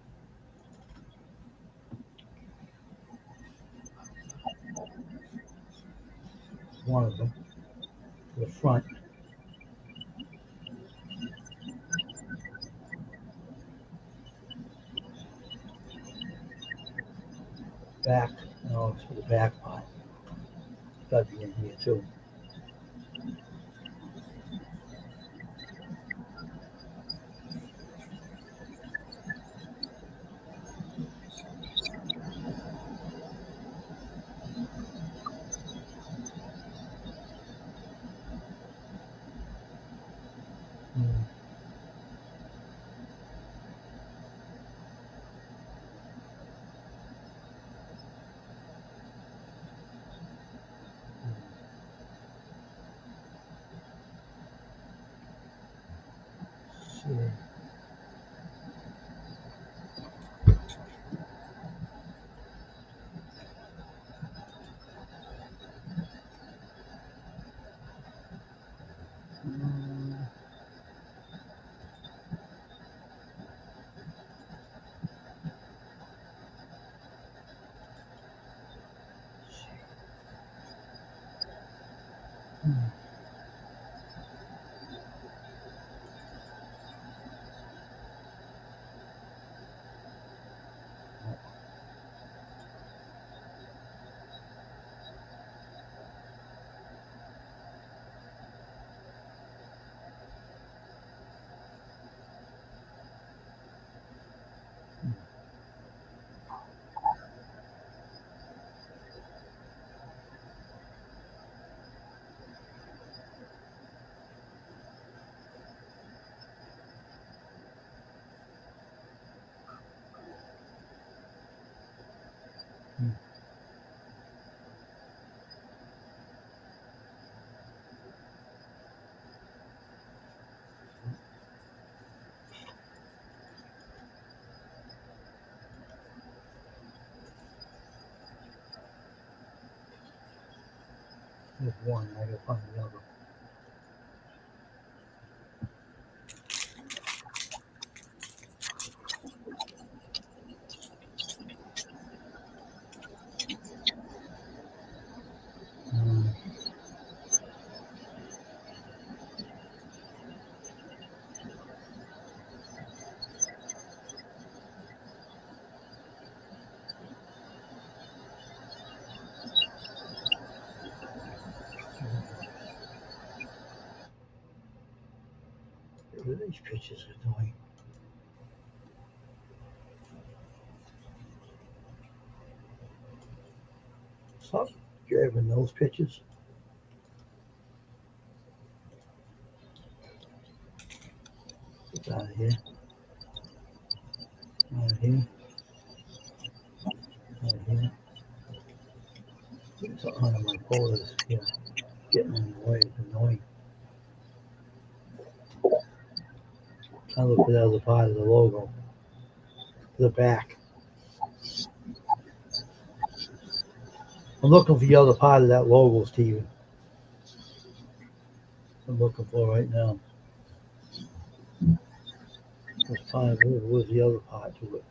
One of them. The front, back. No, it's for the back part. It's got to be in here too. Hmm. See. There's one. I gotta find the other. Um, what are these pictures are doing? Stop grabbing those pictures. Get out of here. Out of here. Out of here. Get something under my photos. Yeah. Getting in the way. It's annoying. I look for the other part of the logo. The back. I'm looking for the other part of that logo, Steven. I'm looking for right now. This part, where's the other part to it?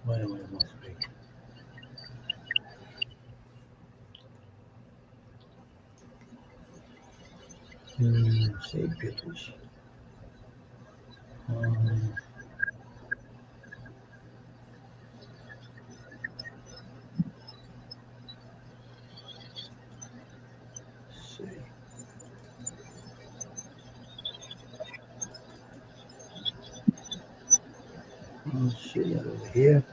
Wait a minute, it must be. Save pictures. See. Let's see over here.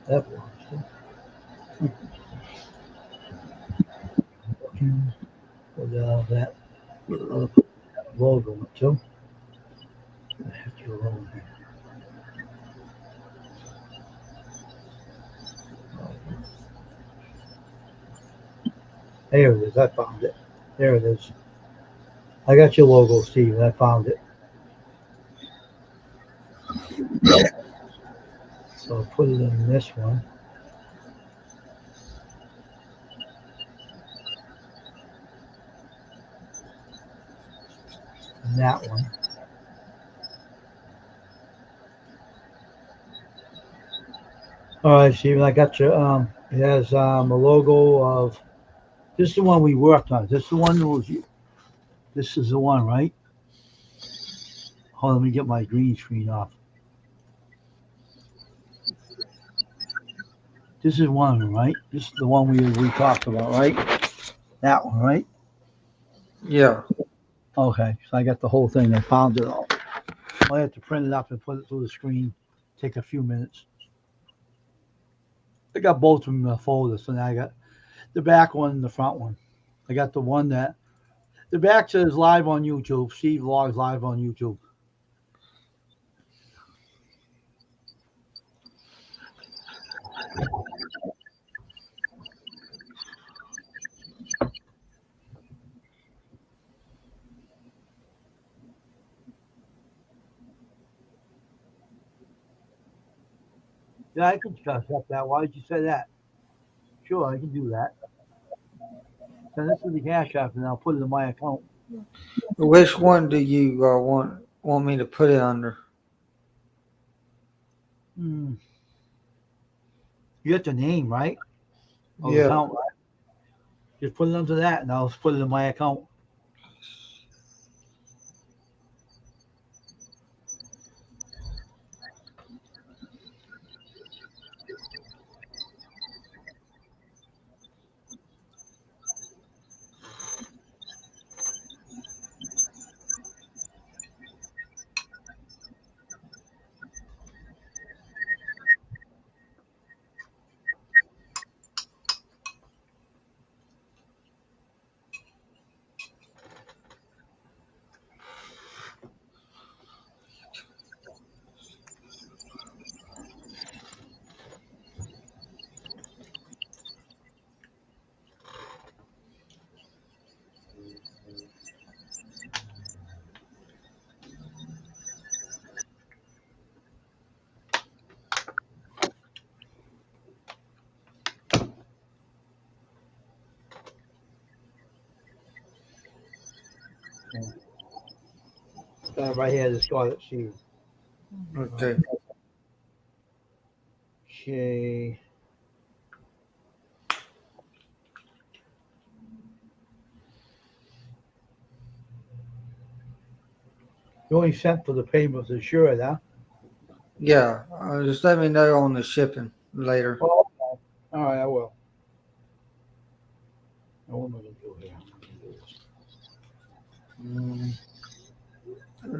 That one. Put that little logo too. I have to roll here. There it is. I found it. There it is. I got your logo, Steve. I found it. So I'll put it in this one. And that one. All right, Steven, I got your it has a logo of this is the one we worked on. This is the one that was this is the one, right? Hold on, let me get my green screen off. This is one of them, right? This is the one we talked about, right? That one, right? Yeah. Okay, so I got the whole thing. I found it all. I have to print it up and put it through the screen. Take a few minutes. I got both of them in the folder, so now I got the back one and the front one. I got the one that the back says live on YouTube. Steve Vlogs live on YouTube. Yeah, I can accept that. Why did you say that? Sure, I can do that. Send this to the cash app and I'll put it in my account. Which one do you want me to put it under? Hmm. You got the name, right? Of the Yeah. account, right? Just put it under that and I'll put it in my account. Got it right here, the Scarlet Sheet. Okay. Okay. You only sent for the payment for sure, huh? Yeah. Just let me know on the shipping later. Oh, okay. All right, I will. Now, what am I going to do here? I'm gonna do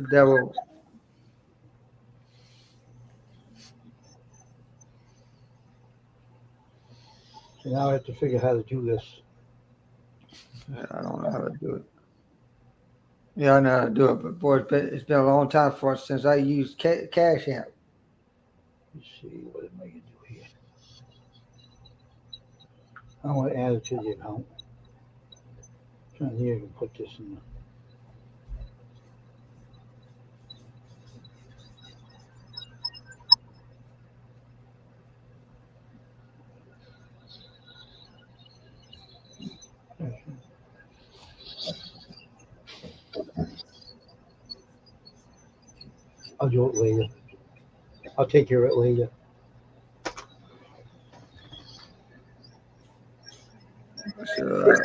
this. That will. So now I have to figure how to do this. I don't know how to do it. Yeah, I know how to do it, but boy, it's been a long time since I used Cash App. Let's see, what am I going to do here? I want to add it to the account. Trying to see if I can put this in. I'll do it later. I'll take care of it later. So,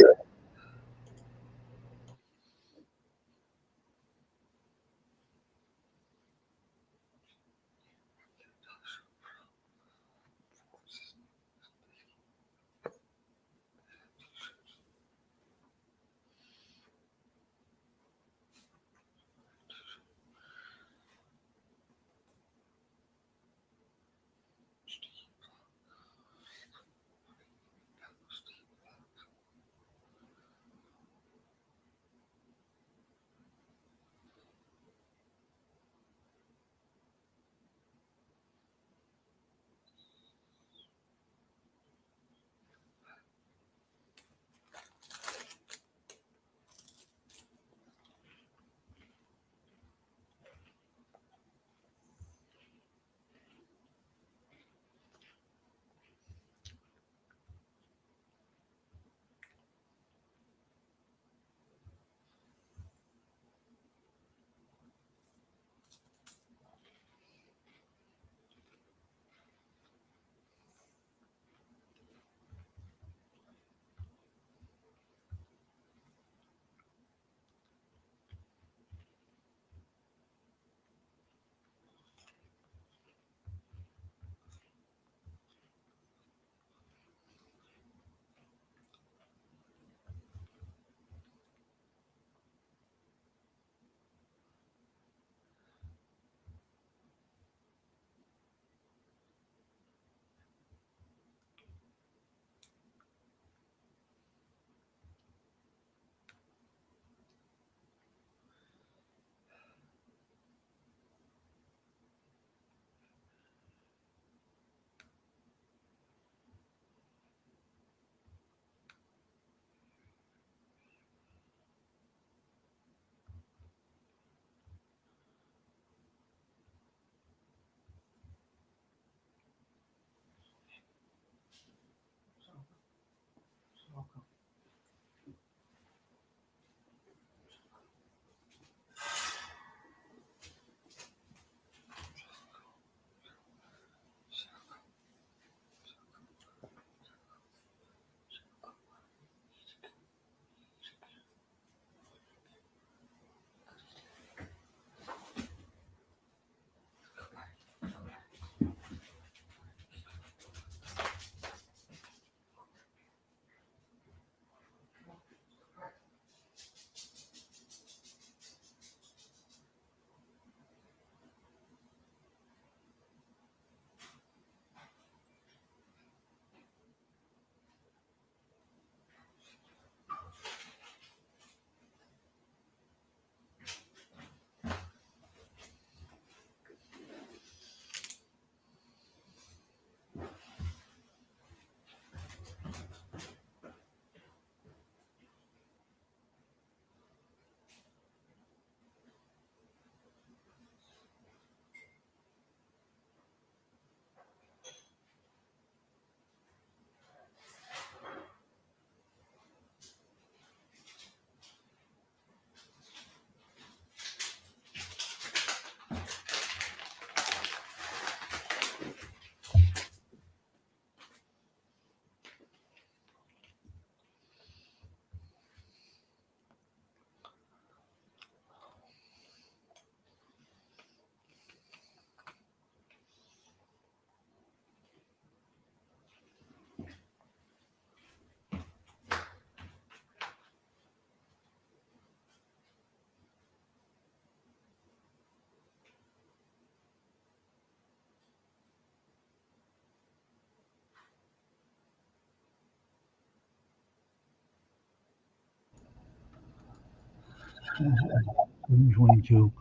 22.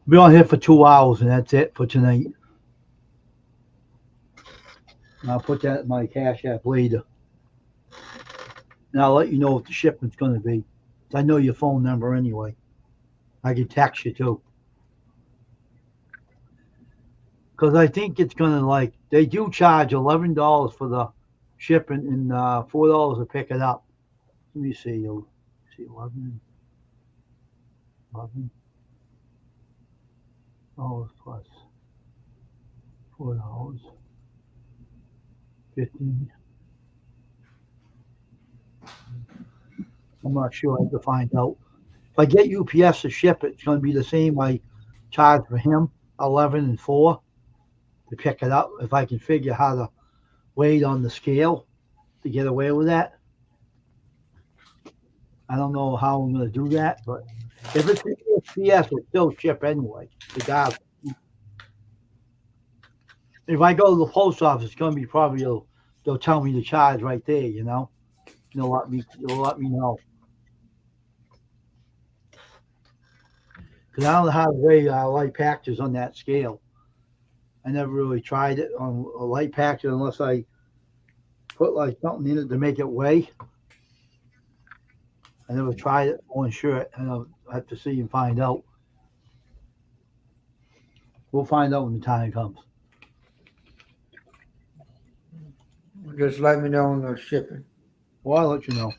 Be on here for 2 hours, and that's it for tonight. And I'll put that in my Cash App later. And I'll let you know what the shipment's going to be. I know your phone number anyway. I can text you too. Because I think it's going to like, they do charge $11 for the shipping and $4 to pick it up. Let me see. You'll see 11 dollars plus $4, 15. I'm not sure. I have to find out. If I get UPS to ship it, it's going to be the same I charge for him, 11 and 4 to pick it up. If I can figure how to weigh it on the scale to get away with that. I don't know how I'm going to do that, but if it's UPS, it'll still ship anyway, regardless. If I go to the post office, it's going to be probably they'll tell me the charge right there. They'll let me know. Because I don't know how to weigh light packages on that scale. I never really tried it on a light package unless I put like something in it to make it weigh. I never tried it. I wasn't sure, and I'll have to see and find out. We'll find out when the time comes. Just let me know on the shipping. Well, I'll let you know.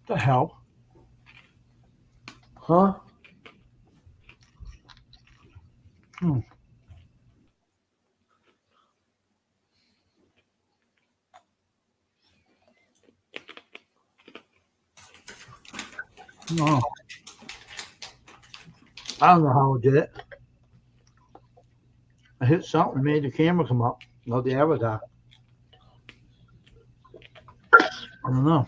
The hell? Huh? No. I don't know how I did it. I hit something, made the camera come up. Not the avatar. I don't know.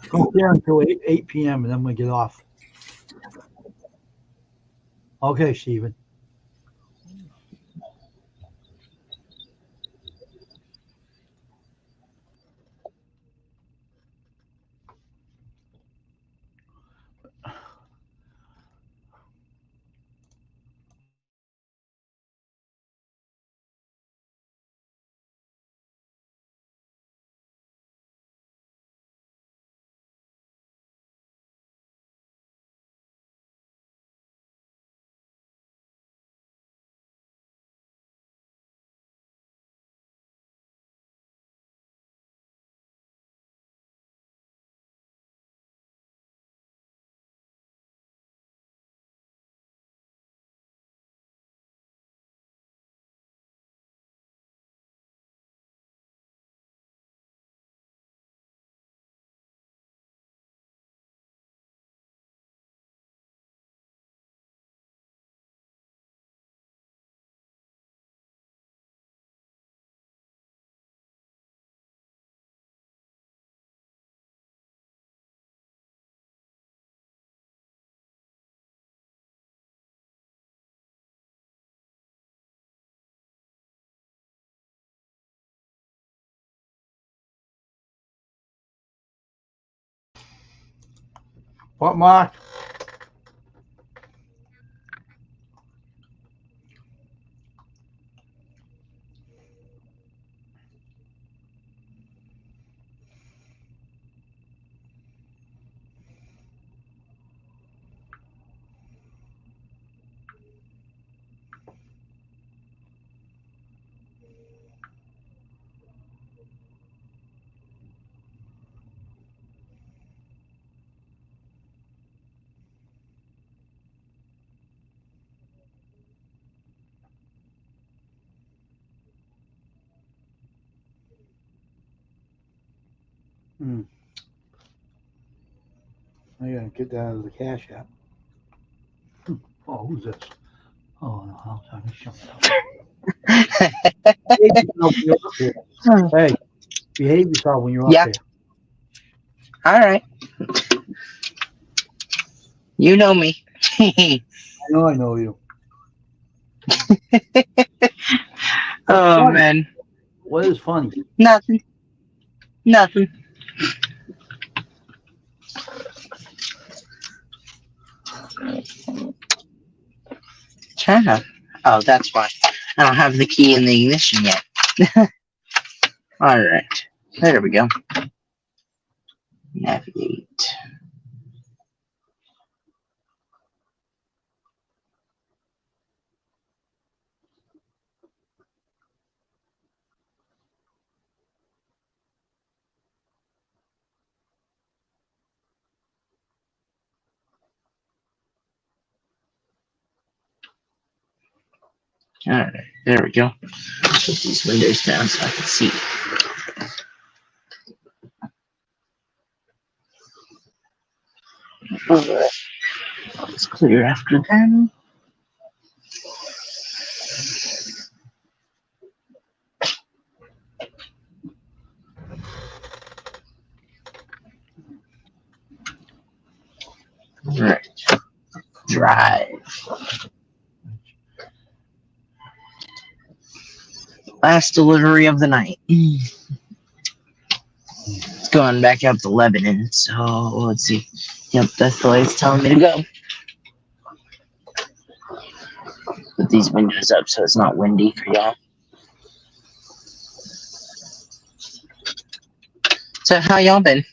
Go there until 8 p.m. and then we get off. Okay, Stephen. What, Mark? Hmm. I gotta get that out of the cash app. Oh, who's this? Oh, no, I'll tell you something. Behave yourself when you're up here. Hey, behave yourself when you're up Yeah. there. All right. You know me. I know you. Oh funny? man, What is funny? nothing. Nothing. China. Oh, that's why. I don't have the key in the ignition yet. All right. There we go. Navigate. All right. There we go. Put these windows down so I can see. All right. It's clear after that. All right. Drive. Last delivery of the night. It's going back up to Lebanon, so let's see. Yep, that's the way it's telling me to go. Put these windows up so it's not windy for y'all. So how y'all been?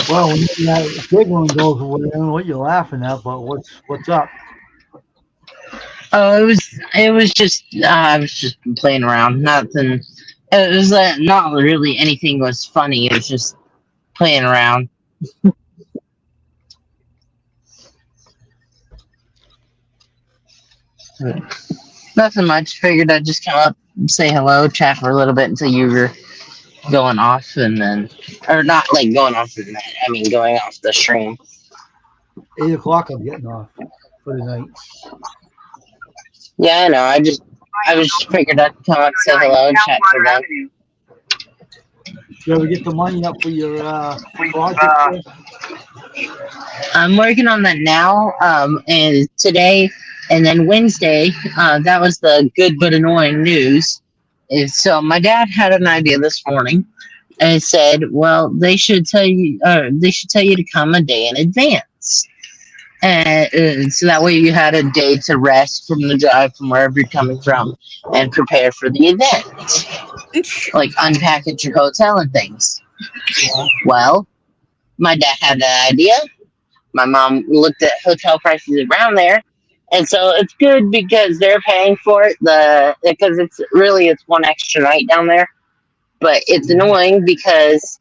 Well, when that big one goes away, I don't know what you're laughing at, but what's up? Oh, it was just I was just playing around. Nothing. It was not really anything was funny. It was just playing around. Nothing much. Figured I'd just come up, say hello, chat for a little bit until you were going off, and then, or not like going off the net. I mean, going off the stream. 8 o'clock, I'm getting off for the night. Yeah, I know. I just figured I'd come up, say hello, and chat for them. You ever get the money up for your project? I'm working on that now. And today, and then Wednesday, that was the good but annoying news. So my dad had an idea this morning, and said, "Well, they should tell you to come a day in advance, and so that way you had a day to rest from the drive from wherever you're coming from, and prepare for the event, like unpack at your hotel and things." Yeah. Well, my dad had an idea. My mom looked at hotel prices around there, and so it's good because they're paying for it. Because it's one extra night down there, but it's annoying because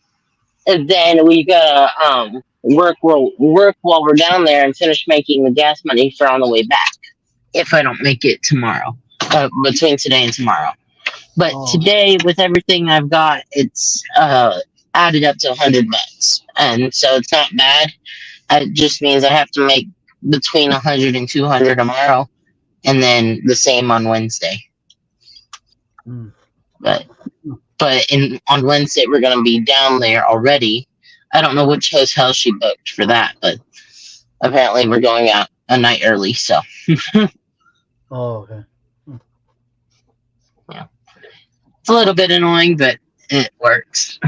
then we gotta work while we're down there and finish making the gas money for on the way back. If I don't make it tomorrow, between today and tomorrow. But today, with everything I've got, it's added up to $100, and so it's not bad. It just means I have to make between 100 and 200 tomorrow, and then the same on Wednesday. Mm. But on Wednesday we're gonna be down there already. I don't know which hotel she booked for that, but apparently we're going out a night early. So Oh, okay. yeah, it's a little bit annoying, but it works.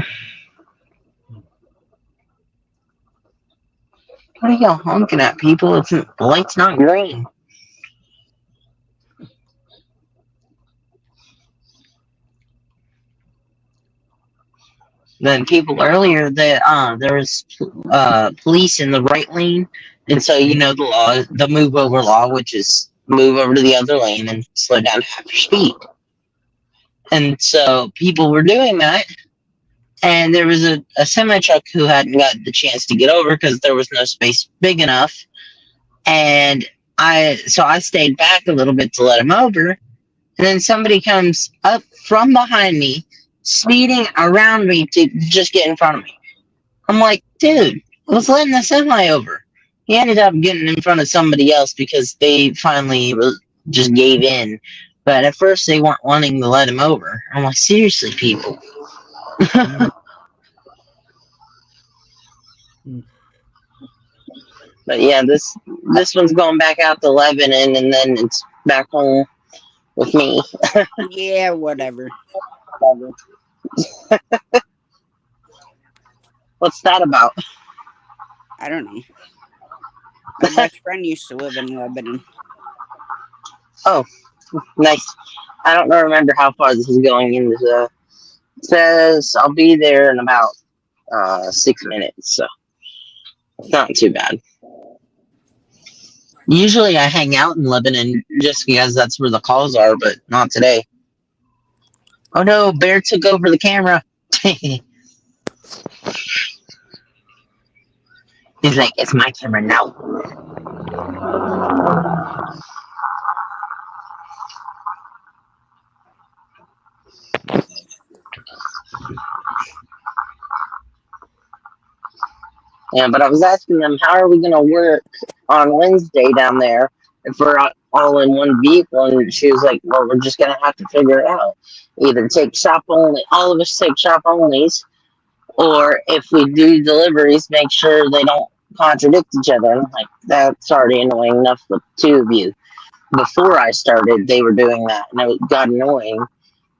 What are y'all honking at, people? The light's not green. Then people earlier that there was police in the right lane, and so you know the law, the move over law, which is move over to the other lane and slow down to half your speed. And so people were doing that, and there was a semi truck who hadn't got the chance to get over because there was no space big enough, and I stayed back a little bit to let him over, and then somebody comes up from behind me speeding around me to just get in front of me. I'm like, dude, I was letting the semi over. He ended up getting in front of somebody else because they finally just gave in. But at first, they weren't wanting to let him over. I'm like, seriously, people. Mm, mm. But yeah, this one's going back out to Lebanon, and then it's back home with me. Yeah, whatever. What's that about? I don't know. My best friend used to live in Lebanon. Oh, nice. I don't remember how far this is going into the. It says I'll be there in about 6 minutes, so it's not too bad. Usually I hang out in Lebanon just because that's where the calls are, but not today. Oh no, Bear took over the camera. He's like, it's my camera now. Yeah, but I was asking them, how are we going to work on Wednesday down there if we're all in one vehicle? And she was like, well, we're just going to have to figure it out. Either take shop only, all of us take shop onlys, or if we do deliveries, make sure they don't contradict each other. And I'm like, that's already annoying enough with two of you. Before I started, they were doing that, and it got annoying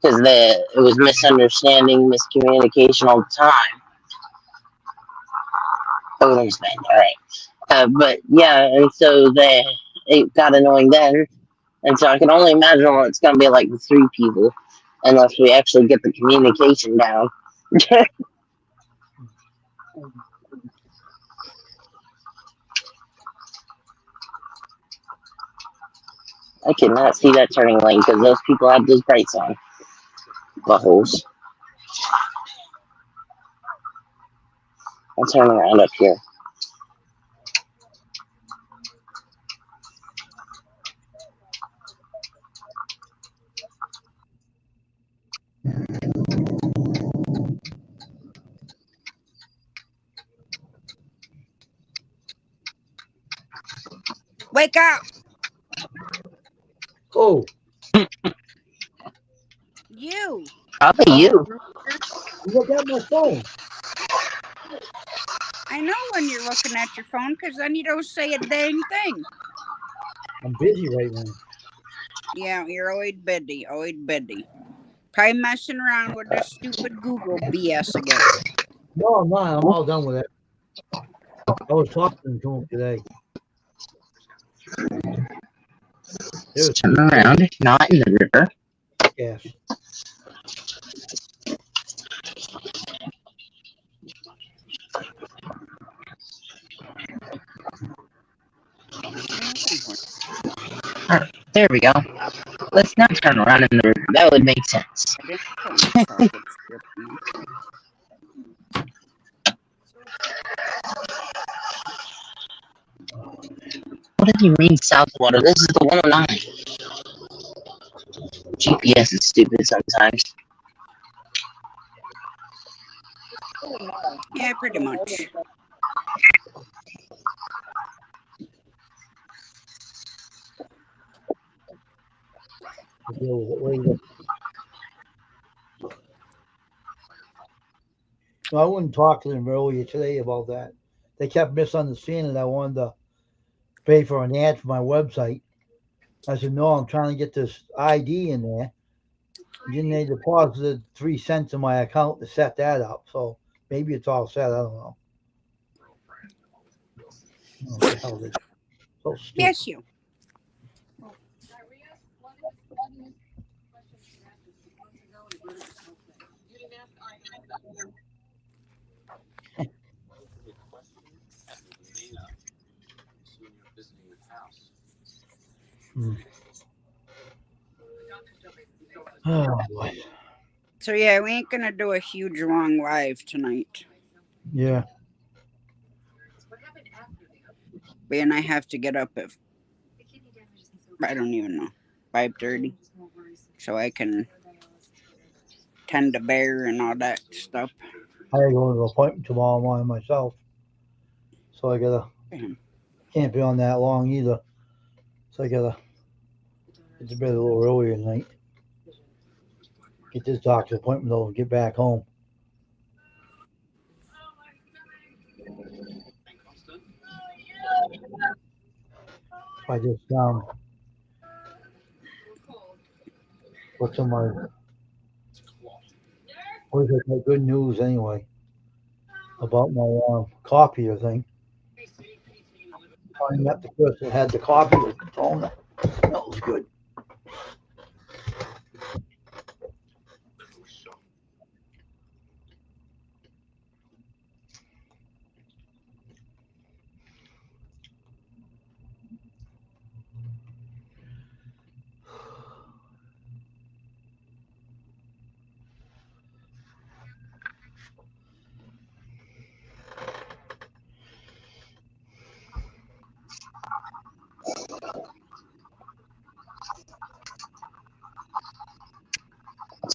because it was misunderstanding, miscommunication all the time. Oh, there's Ben. All right. But yeah, and so it got annoying then, and so I can only imagine what it's gonna be like with three people, unless we actually get the communication down. I cannot see that turning lane because those people have those brights on. Buttholes. I'll turn around up here. Wake up! Oh, You! Probably you. look at my phone. I know when you're looking at your phone because then you don't say a dang thing. I'm busy right now. Yeah, you're always busy, always busy. Probably messing around with this stupid Google BS again. No, I'm not. I'm all done with it. I was talking to him today. There's Turn around, not in the river. gas. There we go. Let's not turn around in the river. That would make sense. I didn't put my chocolate strip in What do you mean south water? This is the 109. GPS is stupid sometimes. there. Yeah, pretty much. To deal with it later. No, I wouldn't talk to them earlier today about that. They kept misunderstanding I wanted to pay for an ad for my website. I said, no, I'm trying to get this ID in there. Then they deposited 3 cents in my account to set that up. So maybe it's all set. I don't know. What the hell is it? So stupid. Yes, you. Oh, boy. So yeah, we ain't gonna do a huge long live tonight. Yeah. And I have to get up at I don't even know 5:30, so I can tend a bear and all that stuff. I gotta go to an appointment tomorrow morning myself. So I gotta, Mhm. can't be on that long either. So I gotta get to bed a little earlier tonight. Get this doctor's appointment over and get back home. I just what's on my what is it, my good news anyway about my copier thing. I met the person that had the copy with the phone. That was good.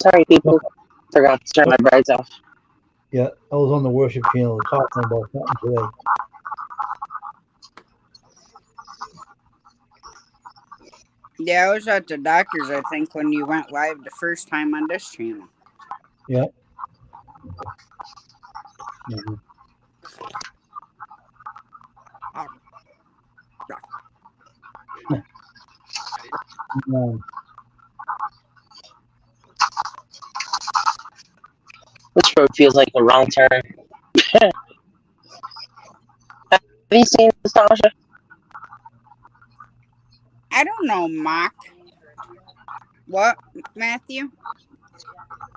Sorry, people. Forgot to turn my brights off. Yeah, I was on the worship channel talking about something today. Yeah, I was at the doctor's, I think, when you went live the first time on this channel. Yeah. Mm-hmm. This road feels like a wrong turn. Have you seen this, Tasha? I don't know, Mock. What, Matthew?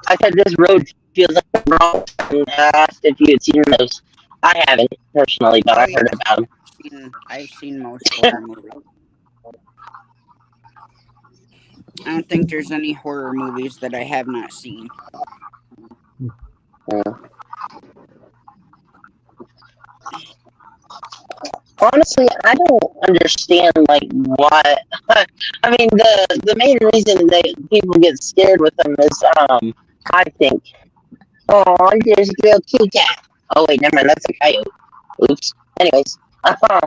I said this road feels like a wrong turn. I asked if you had seen those. I haven't personally, but Oh, I've yeah, heard about them. I've seen most horror movies. I don't think there's any horror movies that I have not seen. Yeah. Honestly, I don't understand like what. I mean, the main reason that people get scared with them is I think, oh, there's a real kitty cat. Oh wait, never mind, that's a coyote. Oops. Anyways, but I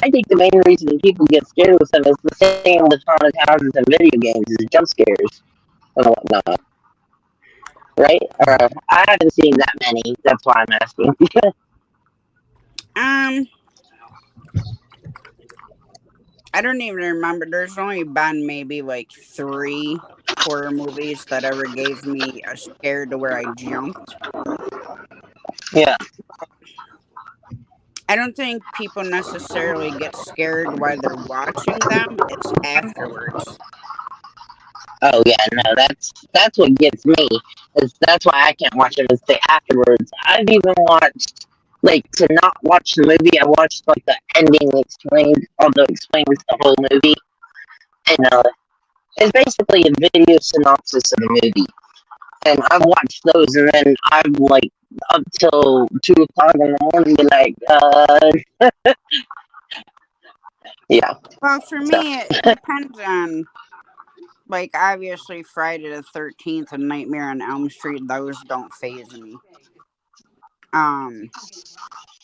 think the main reason people get scared with them is the same with haunted houses and video games, is jump scares and whatnot. Right? I haven't seen that many. That's why I'm asking. I don't even remember. There's only been maybe like 3 horror movies that ever gave me a scare to where I jumped. Yeah. I don't think people necessarily get scared while they're watching them. It's afterwards. Oh yeah, no, that's what gets me. That's why I can't watch it. Is the afterwards. I've even watched like to not watch the movie. I watched like the ending explained, although it explains the whole movie, and it's basically a video synopsis of the movie. And I've watched those, and then I'm like up till 2 o'clock in the morning, be like, yeah. Well, for me, it depends on, like, obviously Friday the 13th and Nightmare on Elm Street. Those don't faze me.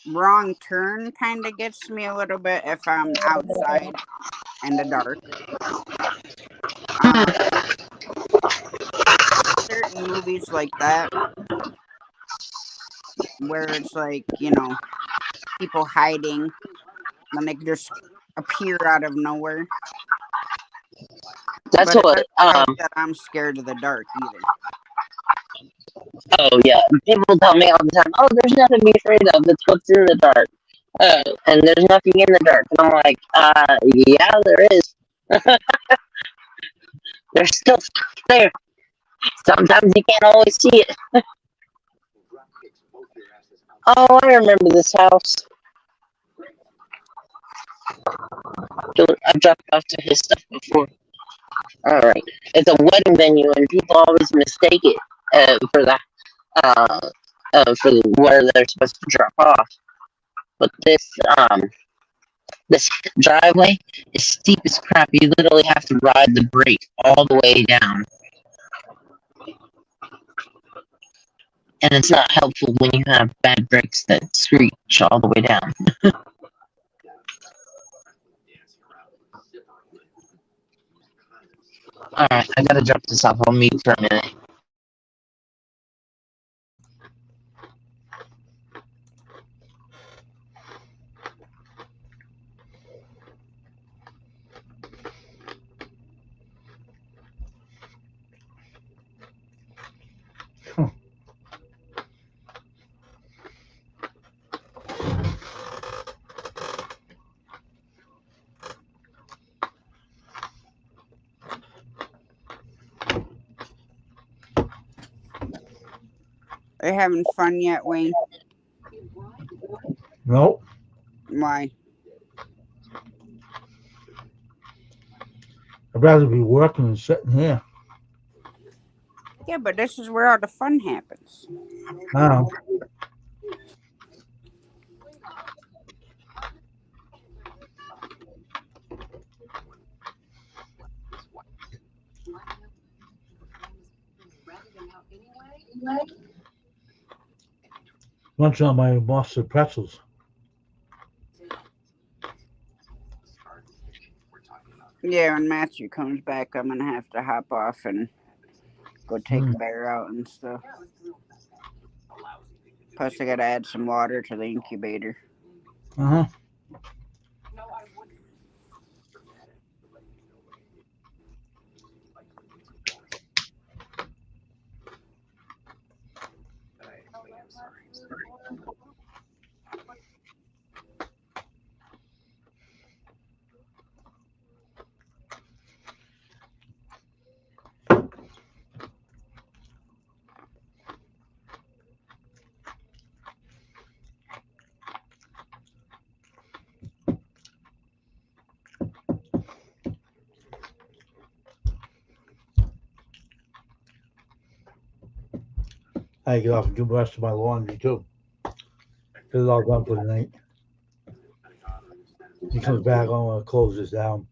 Wrong Turn kind of gets me a little bit if I'm outside in the dark. Certain movies like that, where it's like, people hiding, and they just appear out of nowhere. That's but what. it doesn't mean that I'm scared of the dark either. Oh yeah, people tell me all the time, "Oh, there's nothing to be afraid of. It's what's in the dark." And there's nothing in the dark, and I'm like, yeah, there is. There's still stuff there. Sometimes you can't always see it. Oh, I remember this house. I've dropped off to his stuff before. All right, it's a wedding venue, and people always mistake it for where they're supposed to drop off. But this driveway is steep as crap. You literally have to ride the brake all the way down. and it's not helpful when you have bad brakes that screech all the way down. All right, I gotta drop this off. I'll mute for a minute. Are you having fun yet, Wayne? Nope. Why? I'd rather be working than sitting here. Yeah, but this is where all the fun happens. Now, lunch on my mustard pretzels. Yeah, when Matthew comes back, I'm gonna have to hop off and go take Bear out and stuff. Plus, I gotta add some water to the incubator. Uh-huh. I get off and do the rest of my laundry too. Get it all done for the night. He comes back, I want to close this down.